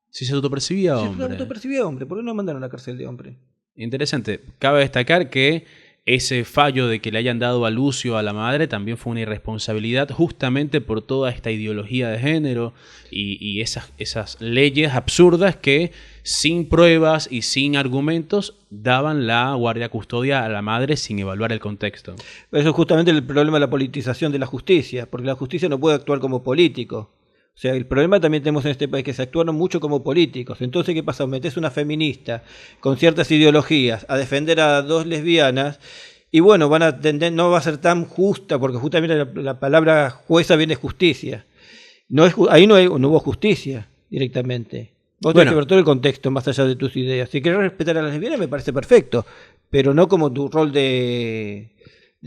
si se autopercibía hombre. Se autopercibía hombre, ¿por qué no la mandaron a una cárcel de hombre? Interesante. Cabe destacar que ese fallo de que le hayan dado a Lucio a la madre también fue una irresponsabilidad justamente por toda esta ideología de género y esas leyes absurdas que sin pruebas y sin argumentos daban la guardia custodia a la madre sin evaluar el contexto. Eso es justamente el problema de la politización de la justicia, porque la justicia no puede actuar como político. O sea, el problema también tenemos en este país que se actuaron mucho como políticos. Entonces, ¿qué pasa? Metés una feminista con ciertas ideologías a defender a dos lesbianas y bueno, no va a ser tan justa, porque justamente la palabra jueza viene de justicia. Ahí no hubo justicia directamente. Vos tenés que ver todo el contexto más allá de tus ideas. Si querés respetar a las lesbianas me parece perfecto, pero no como tu rol de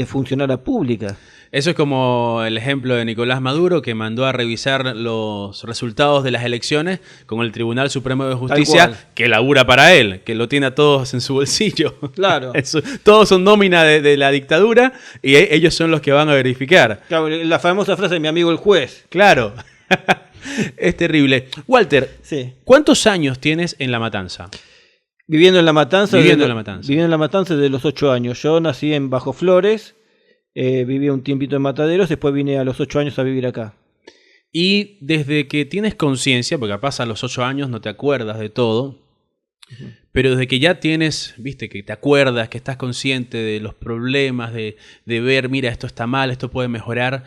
funcionaria pública. Eso es como el ejemplo de Nicolás Maduro, que mandó a revisar los resultados de las elecciones con el Tribunal Supremo de Justicia, que labura para él, que lo tiene a todos en su bolsillo. Claro. Todos son nómina de la dictadura y ellos son los que van a verificar. Claro, la famosa frase de mi amigo el juez. Claro. Es terrible. Walter, sí. ¿Cuántos años tienes en La Matanza? Viviendo en La Matanza. Viviendo en La Matanza desde los 8 años. Yo nací en Bajo Flores, viví un tiempito en Mataderos, después vine a los 8 años a vivir acá. Y desde que tienes conciencia, porque capaz a los 8 años no te acuerdas de todo, pero desde que ya tienes, viste, que te acuerdas, que estás consciente de los problemas, de ver, mira, esto está mal, esto puede mejorar,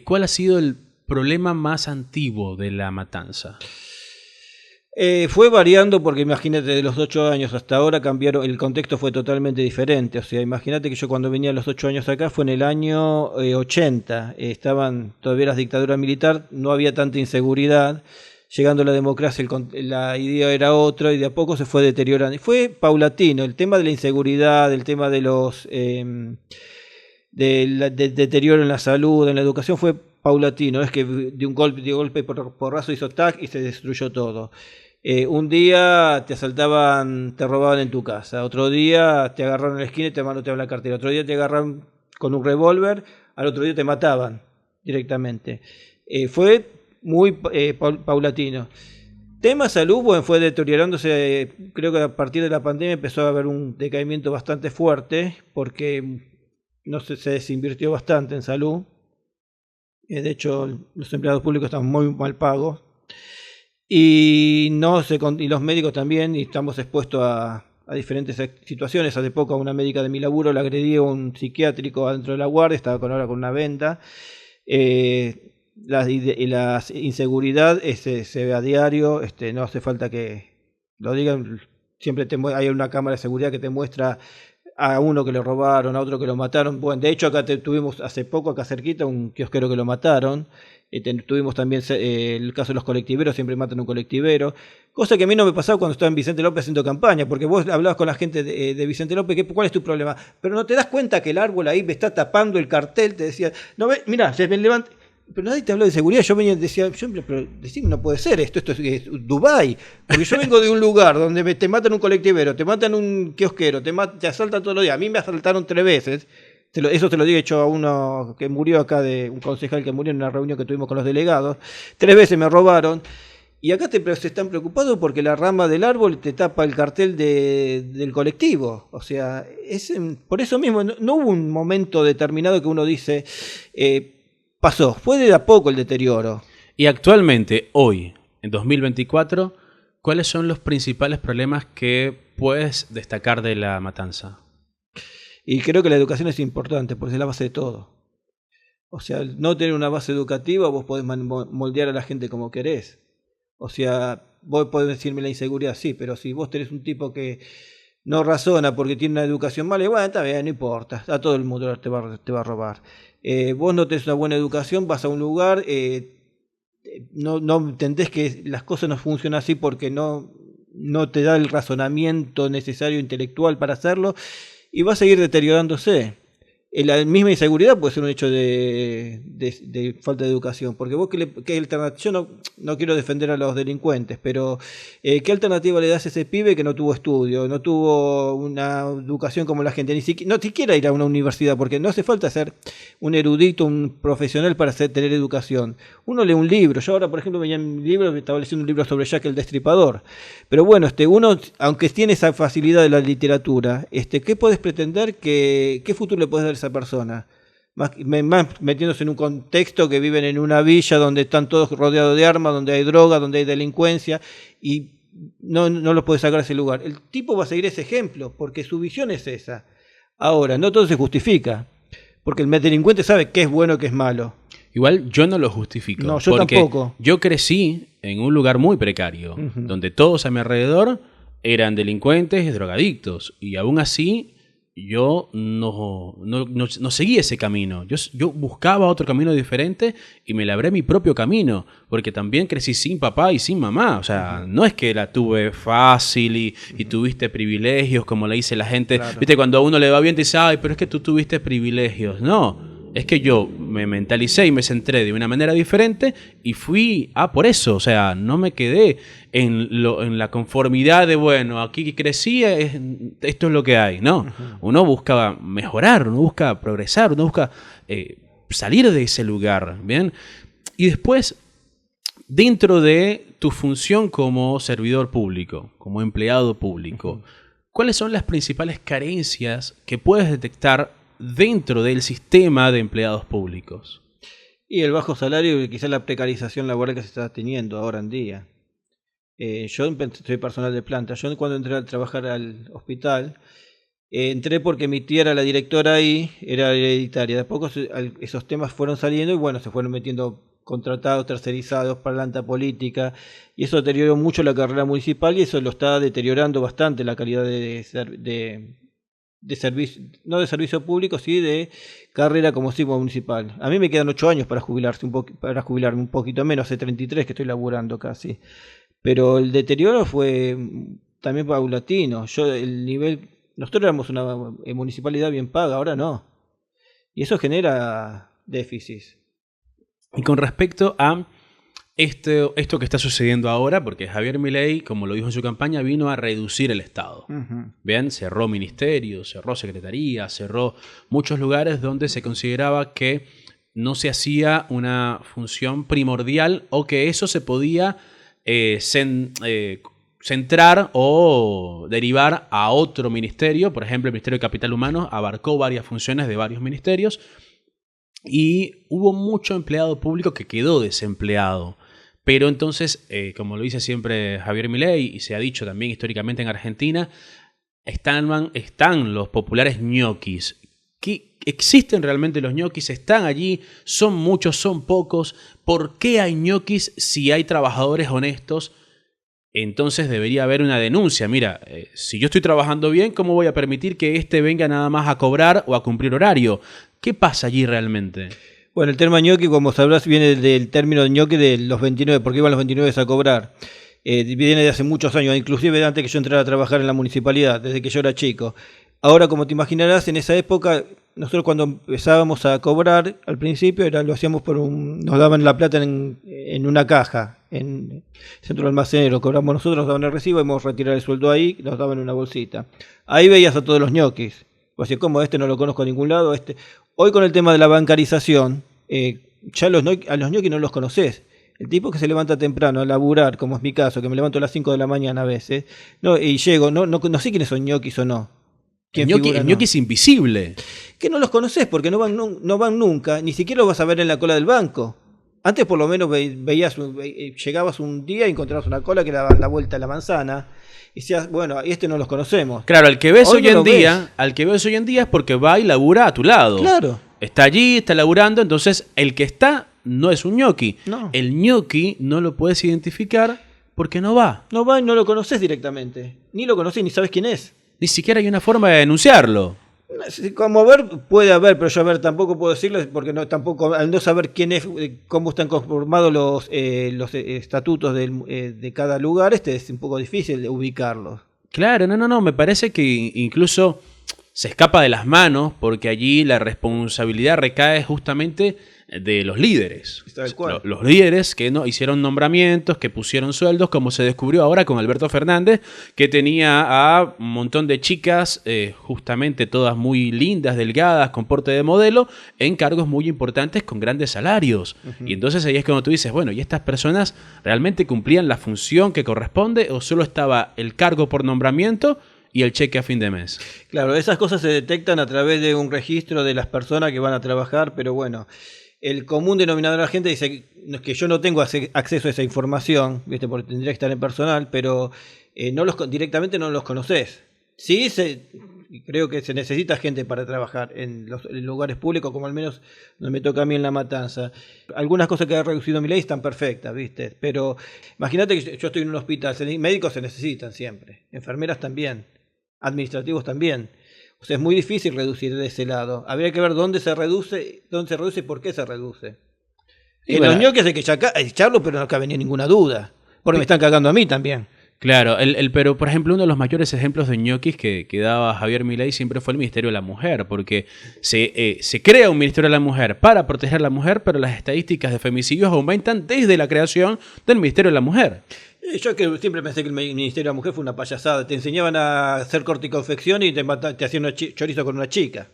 ¿cuál ha sido el problema más antiguo de La Matanza? Fue variando porque imagínate, de los 8 años hasta ahora cambiaron, el contexto fue totalmente diferente. O sea, imagínate que yo cuando venía a los 8 años acá fue en el año 80. Estaban todavía las dictaduras militar, no había tanta inseguridad. Llegando a la democracia, la idea era otra y de a poco se fue deteriorando. Y fue paulatino. El tema de la inseguridad, el tema de los deterioro en la salud, en la educación, fue paulatino. Es que de un golpe porrazo hizo tac y se destruyó todo. Un día te asaltaban, te robaban en tu casa. Otro día te agarraron en la esquina y te manoteaban la cartera. Otro día te agarraron con un revólver. Al otro día te mataban directamente. Fue muy paulatino. Tema salud, bueno, fue deteriorándose. Creo que a partir de la pandemia empezó a haber un decaimiento bastante fuerte porque no se desinvirtió bastante en salud. De hecho, los empleados públicos están muy mal pagos y los médicos también, y estamos expuestos a diferentes situaciones. Hace poco a una médica de mi laburo la agredió un psiquiátrico adentro de la guardia, estaba ahora con una venda. La inseguridad se ve a diario, no hace falta que lo digan, siempre hay una cámara de seguridad que te muestra a uno que le robaron, a otro que lo mataron. Bueno, de hecho acá tuvimos hace poco, acá cerquita, un kiosquero que lo mataron. Tuvimos también el caso de los colectiveros, siempre matan a un colectivero. Cosa que a mí no me pasaba cuando estaba en Vicente López haciendo campaña, porque vos hablabas con la gente de Vicente López, ¿cuál es tu problema? Pero no te das cuenta que el árbol ahí me está tapando el cartel, te decía, no, mirá, se me levanta. Pero nadie te habló de seguridad. Yo venía y decía, pero decime, no puede ser, esto es Dubái. Porque yo vengo de un lugar donde te matan un colectivero, te matan un kiosquero, te asaltan todos los días. A mí me asaltaron 3 veces. Eso te lo digo hecho a uno que murió acá, de un concejal que murió en una reunión que tuvimos con los delegados. 3 veces me robaron. Y acá se están preocupados porque la rama del árbol te tapa el cartel del colectivo. O sea, por eso mismo no hubo un momento determinado que uno dice... pasó, fue de a poco el deterioro. Y actualmente, hoy, en 2024, ¿cuáles son los principales problemas que puedes destacar de La Matanza? Y creo que la educación es importante, porque es la base de todo. O sea, no tener una base educativa, vos podés moldear a la gente como querés. O sea, vos podés decirme la inseguridad, sí, pero si vos tenés un tipo que no razona porque tiene una educación mala, bueno, está bien, no importa, a todo el mundo te va a robar. Vos no tenés una buena educación, vas a un lugar, no entendés que las cosas no funcionan así porque no te da el razonamiento necesario intelectual para hacerlo y va a seguir deteriorándose. La misma inseguridad puede ser un hecho de falta de educación, porque vos ¿qué alternativa? Yo no quiero defender a los delincuentes, pero ¿qué alternativa le das a ese pibe que no tuvo estudio, no tuvo una educación como la gente, no siquiera ir a una universidad, porque no hace falta ser un erudito, un profesional para tener educación? Uno lee un libro. Yo ahora, por ejemplo, venía en mi libro, estaba leyendo un libro sobre Jack el Destripador, pero bueno, uno, aunque tiene esa facilidad de la literatura, ¿qué puedes pretender? ¿Qué futuro le puedes dar a esa persona? Más metiéndose en un contexto que viven en una villa donde están todos rodeados de armas, donde hay droga, donde hay delincuencia, y no los puede sacar a ese lugar. El tipo va a seguir ese ejemplo porque su visión es esa. Ahora, no todo se justifica, porque el delincuente sabe qué es bueno y qué es malo. Igual yo no lo justifico. No, yo porque tampoco. Yo crecí en un lugar muy precario, donde todos a mi alrededor eran delincuentes y drogadictos, y aún así yo no seguí ese camino. Yo buscaba otro camino diferente y me labré mi propio camino, porque también crecí sin papá y sin mamá. O sea, no es que la tuve fácil y tuviste privilegios, como le dice la gente. Claro. Viste, cuando a uno le va bien te dice, ay, pero es que tú tuviste privilegios. No, es que yo me mentalicé y me centré de una manera diferente y fui por eso. O sea, no me quedé en la conformidad de, bueno, aquí crecí, esto es lo que hay. No, uno busca mejorar, uno busca progresar, uno busca salir de ese lugar, ¿bien? Y después, dentro de tu función como servidor público, como empleado público, ¿cuáles son las principales carencias que puedes detectar dentro del sistema de empleados públicos? Y el bajo salario y quizás la precarización laboral que se está teniendo ahora en día. Yo soy personal de planta. Yo cuando entré a trabajar al hospital, entré porque mi tía era la directora ahí, era hereditaria. De a poco esos temas fueron saliendo y bueno, se fueron metiendo contratados, tercerizados, planta política, y eso deterioró mucho la carrera municipal y eso lo está deteriorando bastante la calidad de servicio, no de servicio público, sí de carrera como síndico municipal. A mí me quedan 8 años para jubilarme, un poquito menos, hace 33 que estoy laburando casi. Pero el deterioro fue también paulatino. Nosotros éramos una municipalidad bien paga, ahora no. Y eso genera déficit. Y con respecto a esto que está sucediendo ahora, porque Javier Milei, como lo dijo en su campaña, vino a reducir el Estado. Bien, cerró ministerios, cerró secretarías, cerró muchos lugares donde se consideraba que no se hacía una función primordial o que eso se podía centrar o derivar a otro ministerio. Por ejemplo, el Ministerio de Capital Humano abarcó varias funciones de varios ministerios y hubo mucho empleado público que quedó desempleado. Pero entonces, como lo dice siempre Javier Milei y se ha dicho también históricamente en Argentina, están los populares ñoquis. ¿Existen realmente los ñoquis? ¿Están allí? ¿Son muchos? ¿Son pocos? ¿Por qué hay ñoquis si hay trabajadores honestos? Entonces debería haber una denuncia. Mira, si yo estoy trabajando bien, ¿cómo voy a permitir que este venga nada más a cobrar o a cumplir horario? ¿Qué pasa allí realmente? Bueno, el término ñoqui, como sabrás, viene del término ñoqui de los 29, porque iban los 29 a cobrar. Viene de hace muchos años, inclusive antes que yo entrara a trabajar en la municipalidad, desde que yo era chico. Ahora, como te imaginarás, en esa época, nosotros cuando empezábamos a cobrar, al principio lo hacíamos nos daban la plata en una caja, en el centro almacenero, cobramos nosotros, nos daban el recibo, íbamos a retirar el sueldo ahí, nos daban una bolsita. Ahí veías a todos los ñoquis. O sea, como no lo conozco a ningún lado. Hoy con el tema de la bancarización, ya a los ñoquis no los conocés. El tipo que se levanta temprano a laburar, como es mi caso, que me levanto a las 5 de la mañana a veces, y llego, no sé quiénes son ñoquis o no. El ñoqui es invisible. Que no los conocés porque no van nunca, ni siquiera lo vas a ver en la cola del banco. Antes por lo menos llegabas un día y encontrabas una cola que daba la vuelta a la manzana. Y decías, bueno, no los conocemos. Claro, al que ves hoy en día es porque va y labura a tu lado. Claro. Está allí, está laburando, entonces el que está no es un ñoqui. No. El ñoqui no lo puedes identificar porque no va. No va y no lo conoces directamente. Ni lo conoces ni sabes quién es. Ni siquiera hay una forma de denunciarlo. Como puede haber, pero yo tampoco puedo decirlo porque tampoco al no saber quién es, cómo están conformados los estatutos de cada lugar, es un poco difícil de ubicarlos. Claro, no, me parece que incluso se escapa de las manos porque allí la responsabilidad recae justamente de los líderes. Los líderes que no hicieron nombramientos, que pusieron sueldos, como se descubrió ahora con Alberto Fernández, que tenía a un montón de chicas, justamente todas muy lindas, delgadas, con porte de modelo, en cargos muy importantes con grandes salarios. Uh-huh. Y entonces ahí es cuando tú dices, bueno, ¿y estas personas realmente cumplían la función que corresponde o solo estaba el cargo por nombramiento y el cheque a fin de mes? Claro, esas cosas se detectan a través de un registro de las personas que van a trabajar, pero bueno, el común denominador de la gente dice que yo no tengo acceso a esa información, ¿viste? Porque tendría que estar en personal, pero directamente no los conoces. Sí, creo que se necesita gente para trabajar en los lugares públicos, como al menos no me toca a mí en La Matanza. Algunas cosas que ha reducido mi ley están perfectas, ¿viste? Pero imagínate que yo estoy en un hospital, médicos se necesitan siempre, enfermeras también, administrativos también. O sea, es muy difícil reducir de ese lado. Habría que ver dónde se reduce y por qué se reduce. Y en los ñoquis hay que echarlo, pero no cabe ni ninguna duda. Porque me están cagando a mí también. Claro, pero por ejemplo uno de los mayores ejemplos de ñoquis que daba Javier Milei siempre fue el Ministerio de la Mujer, porque se crea un Ministerio de la Mujer para proteger a la mujer, pero las estadísticas de femicidios aumentan desde la creación del Ministerio de la Mujer. Yo que siempre pensé que el Ministerio de la Mujer fue una payasada. Te enseñaban a hacer corte y confección y te hacían chorizo con una chica.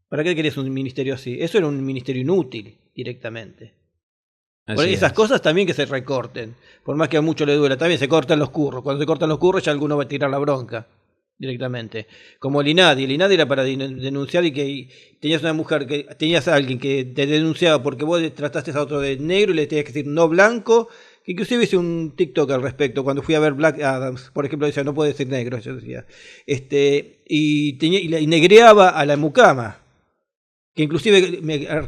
¿Para qué querías un ministerio así? Eso era un ministerio inútil directamente. Esas cosas también que se recorten. Por más que a mucho le duela, también se cortan los curros. Cuando se cortan los curros ya alguno va a tirar la bronca directamente. Como el INADI. El INADI era para denunciar y que tenías una mujer, que tenías a alguien que te denunciaba porque vos trataste a otro de negro y le tenías que decir no blanco. Inclusive hice un TikTok al respecto. Cuando fui a ver Black Adams, por ejemplo, decía no puede ser negro, yo decía. Y negreaba a la mucama. que inclusive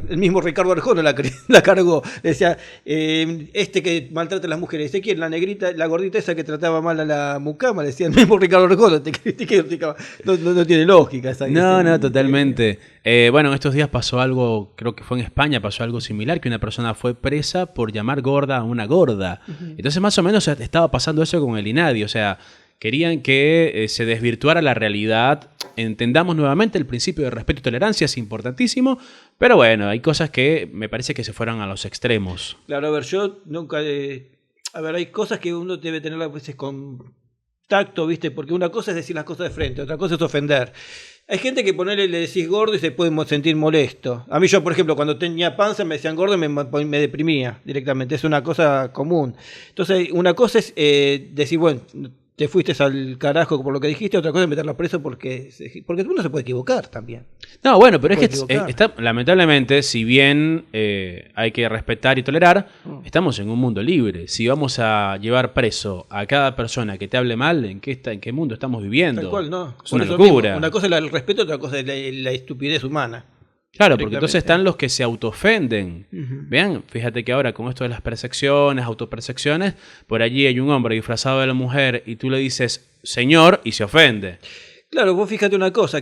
el mismo Ricardo Arjona la cargó. Decía, que maltrata a las mujeres. Dice, ¿quién? La negrita, la gordita esa que trataba mal a la mucama. Le decía el mismo Ricardo Arjona. No tiene lógica. No, totalmente. Bueno, en estos días pasó algo, creo que fue en España, pasó algo similar, que una persona fue presa por llamar gorda a una gorda. Uh-huh. Entonces más o menos estaba pasando eso con el INADI. O sea, querían que se desvirtuara la realidad. Entendamos nuevamente el principio de respeto y tolerancia, es importantísimo, pero bueno, hay cosas que me parece que se fueron a los extremos. Claro, a ver, yo nunca... hay cosas que uno debe tener a veces con tacto, ¿viste? Porque una cosa es decir las cosas de frente, otra cosa es ofender. Hay gente que le decís gordo y se puede sentir molesto. A mí yo, por ejemplo, cuando tenía panza me decían gordo y me deprimía directamente. Es una cosa común. Entonces, una cosa es decir, bueno, te fuiste al carajo por lo que dijiste, otra cosa es meterlo preso porque uno se puede equivocar también. No, bueno, pero es que lamentablemente, si bien hay que respetar y tolerar, estamos en un mundo libre. Si vamos a llevar preso a cada persona que te hable mal, ¿en qué mundo estamos viviendo? Tal cual, no. Es una locura. Mismo. Una cosa es el respeto, otra cosa es la estupidez humana. Claro, porque entonces están los que se autoofenden. Uh-huh. Vean, fíjate que ahora con esto de las percepciones, autopercepciones, por allí hay un hombre disfrazado de la mujer y tú le dices señor y se ofende. Claro, vos fíjate una cosa,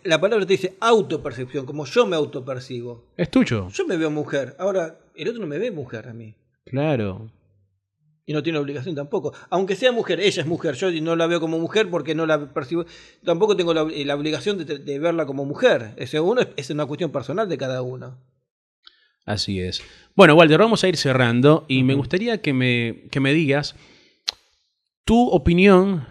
la palabra te dice autopercepción, como yo me autopercibo. Es tuyo. Yo me veo mujer, ahora el otro no me ve mujer a mí. Claro. Y no tiene obligación tampoco. Aunque sea mujer, ella es mujer. Yo no la veo como mujer porque no la percibo. Tampoco tengo la obligación de verla como mujer. Es una cuestión personal de cada uno. Así es. Bueno, Walter, vamos a ir cerrando y me gustaría que me digas tu opinión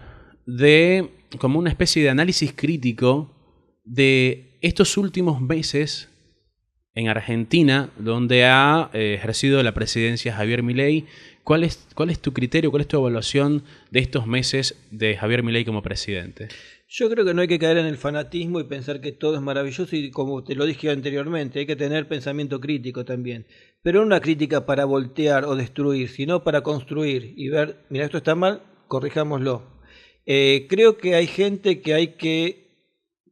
como una especie de análisis crítico de estos últimos meses en Argentina, donde ha ejercido la presidencia Javier Milei. ¿Cuál es tu criterio, cuál es tu evaluación de estos meses de Javier Milei como presidente? Yo creo que no hay que caer en el fanatismo y pensar que todo es maravilloso y como te lo dije anteriormente, hay que tener pensamiento crítico también. Pero no una crítica para voltear o destruir, sino para construir y ver, mira, esto está mal, corrijámoslo. Creo que hay gente que hay que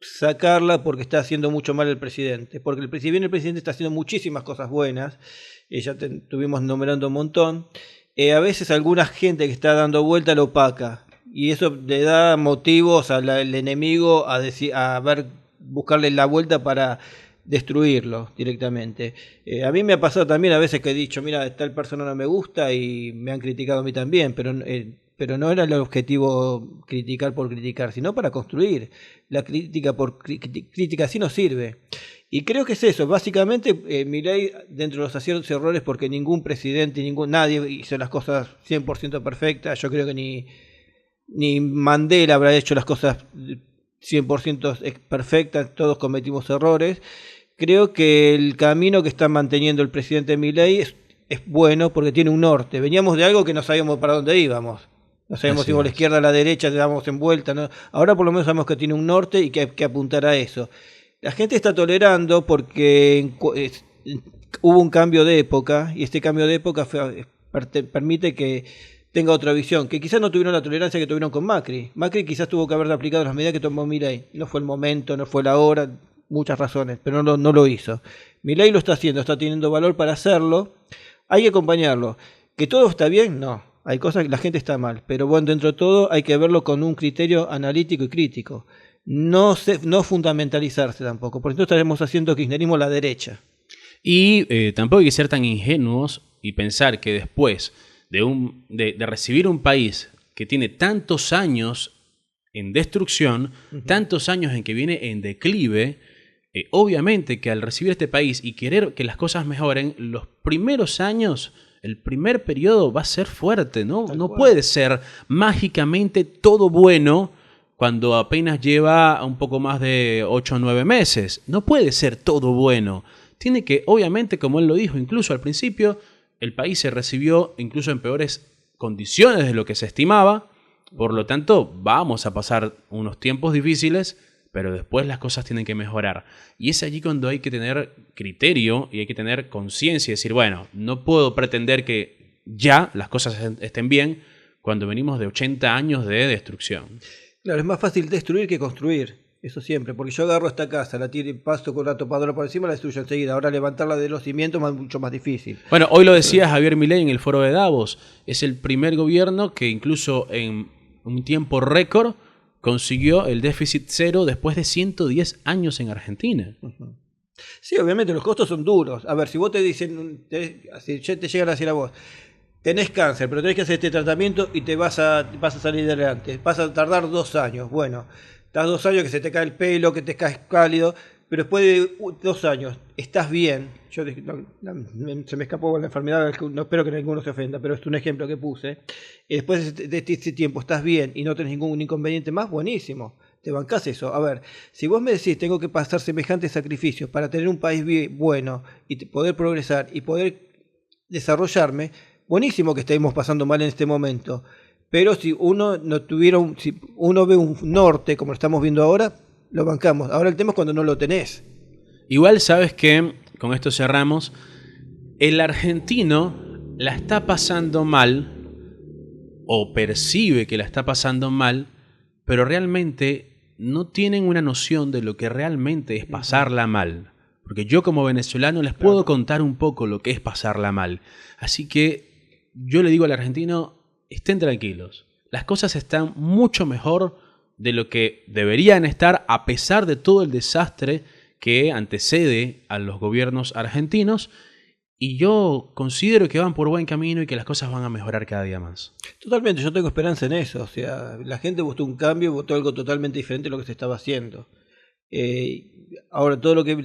sacarla porque está haciendo mucho mal el presidente. Porque el presidente está haciendo muchísimas cosas buenas, ya estuvimos numerando un montón. A veces alguna gente que está dando vuelta lo opaca y eso le da motivos al enemigo a buscarle la vuelta para destruirlo directamente. A mí me ha pasado también a veces que he dicho, mira, tal persona no me gusta y me han criticado a mí también, pero no era el objetivo criticar por criticar, sino para construir. La crítica por crítica sí nos sirve. Y creo que es eso, básicamente Milei dentro de los aciertos y errores, porque ningún presidente, nadie hizo las cosas 100% perfectas. Yo creo que ni Mandela habrá hecho las cosas 100% perfectas, todos cometimos errores. Creo que el camino que está manteniendo el presidente Milei es bueno porque tiene un norte. Veníamos de algo que no sabíamos para dónde íbamos. No sabíamos si íbamos a la izquierda, a la derecha, dábamos en vuelta, ¿no? Ahora por lo menos sabemos que tiene un norte y que hay que apuntar a eso. La gente está tolerando porque hubo un cambio de época y este cambio de época permite que tenga otra visión, que quizás no tuvieron la tolerancia que tuvieron con Macri. Macri quizás tuvo que haber aplicado las medidas que tomó Milei. No fue el momento, no fue la hora, muchas razones, pero no lo hizo. Milei lo está haciendo, está teniendo valor para hacerlo. Hay que acompañarlo. ¿Que todo está bien? No. Hay cosas que la gente está mal, pero bueno, dentro de todo hay que verlo con un criterio analítico y crítico. No fundamentalizarse tampoco, porque entonces estaremos haciendo kirchnerismo a la derecha. Y tampoco hay que ser tan ingenuos y pensar que después de recibir un país que tiene tantos años en destrucción, tantos años en que viene en declive, obviamente que al recibir este país y querer que las cosas mejoren, los primeros años, el primer periodo va a ser fuerte, ¿no? No puede ser mágicamente todo bueno cuando apenas lleva un poco más de 8 o 9 meses. No puede ser todo bueno. Tiene que, obviamente, como él lo dijo, incluso al principio, el país se recibió incluso en peores condiciones de lo que se estimaba. Por lo tanto, vamos a pasar unos tiempos difíciles, pero después las cosas tienen que mejorar. Y es allí cuando hay que tener criterio y hay que tener conciencia y decir, bueno, no puedo pretender que ya las cosas estén bien cuando venimos de 80 años de destrucción. Claro, es más fácil destruir que construir. Eso siempre, porque yo agarro esta casa, la tiro y paso con la topadora por encima, la destruyo enseguida. Ahora levantarla de los cimientos es mucho más difícil. Bueno, hoy lo decía Javier Milei en el foro de Davos. Es el primer gobierno que incluso en un tiempo récord consiguió el déficit cero después de 110 años en Argentina. Uh-huh. Sí, obviamente los costos son duros. A ver, si vos te dicen, si te llegan a decir a vos, tenés cáncer, pero tenés que hacer este tratamiento y vas a salir adelante. Vas a tardar 2 años. Bueno, estás 2 años que se te cae el pelo, que te caes cálido, pero después de 2 años estás bien. Se me escapó la enfermedad, no espero que ninguno se ofenda, pero es un ejemplo que puse. Y después de este tiempo estás bien y no tenés ningún inconveniente más, buenísimo. Te bancás eso. A ver, si vos me decís tengo que pasar semejantes sacrificios para tener un país bueno y poder progresar y poder desarrollarme, buenísimo que estemos pasando mal en este momento. Pero si uno si uno ve un norte como lo estamos viendo ahora, lo bancamos. Ahora el tema es cuando no lo tenés. Igual sabes que, con esto cerramos, el argentino la está pasando mal o percibe que la está pasando mal, pero realmente no tienen una noción de lo que realmente es pasarla mal. Porque yo como venezolano les puedo contar un poco lo que es pasarla mal. Así que yo le digo al argentino, estén tranquilos. Las cosas están mucho mejor de lo que deberían estar a pesar de todo el desastre que antecede a los gobiernos argentinos. Y yo considero que van por buen camino y que las cosas van a mejorar cada día más. Totalmente, yo tengo esperanza en eso. O sea, la gente votó un cambio, votó algo totalmente diferente a lo que se estaba haciendo. Ahora todo lo que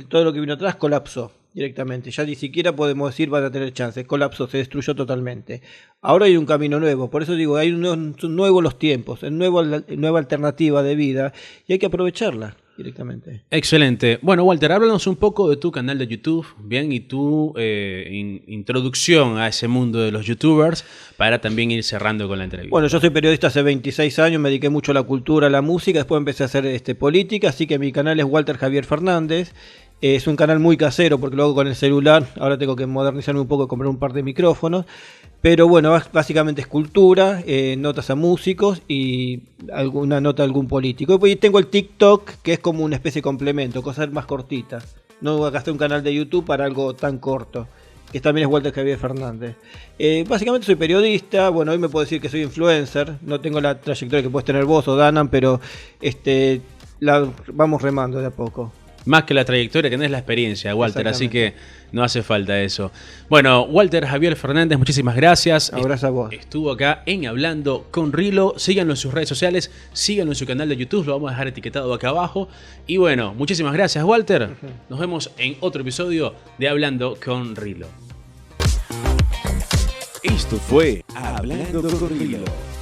vino atrás colapsó directamente. Ya ni siquiera podemos decir van a tener chances. Colapsó, se destruyó totalmente. Ahora hay un camino nuevo. Por eso digo, son nuevos los tiempos, nueva alternativa de vida y hay que aprovecharla directamente. Excelente. Bueno, Walter, háblanos un poco de tu canal de YouTube, bien, y tu introducción a ese mundo de los youtubers para también ir cerrando con la entrevista. Bueno, yo soy periodista hace 26 años, me dediqué mucho a la cultura, a la música, después empecé a hacer política, así que mi canal es Walter Javier Fernández. Es un canal muy casero porque lo hago con el celular, ahora tengo que modernizarme un poco y comprar un par de micrófonos. Pero bueno, básicamente es cultura, notas a músicos y alguna nota a algún político. Y tengo el TikTok, que es como una especie de complemento, cosas más cortitas. No gasté un canal de YouTube para algo tan corto, que también es Walter Javier Fernández. Básicamente soy periodista, bueno, hoy me puedo decir que soy influencer, no tengo la trayectoria que puedes tener vos o Danan, pero vamos remando de a poco. Más que la trayectoria, tenés la experiencia, Walter, así que no hace falta eso. Bueno, Walter Javier Fernández, muchísimas gracias. Abrazo a vos. Estuvo acá en Hablando con Rilo. Síganlo en sus redes sociales, síganlo en su canal de YouTube, lo vamos a dejar etiquetado acá abajo. Y bueno, muchísimas gracias, Walter. Nos vemos en otro episodio de Hablando con Rilo. Esto fue Hablando con Rilo.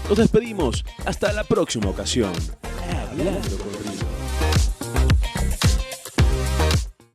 Nos despedimos hasta la próxima ocasión. Hablando con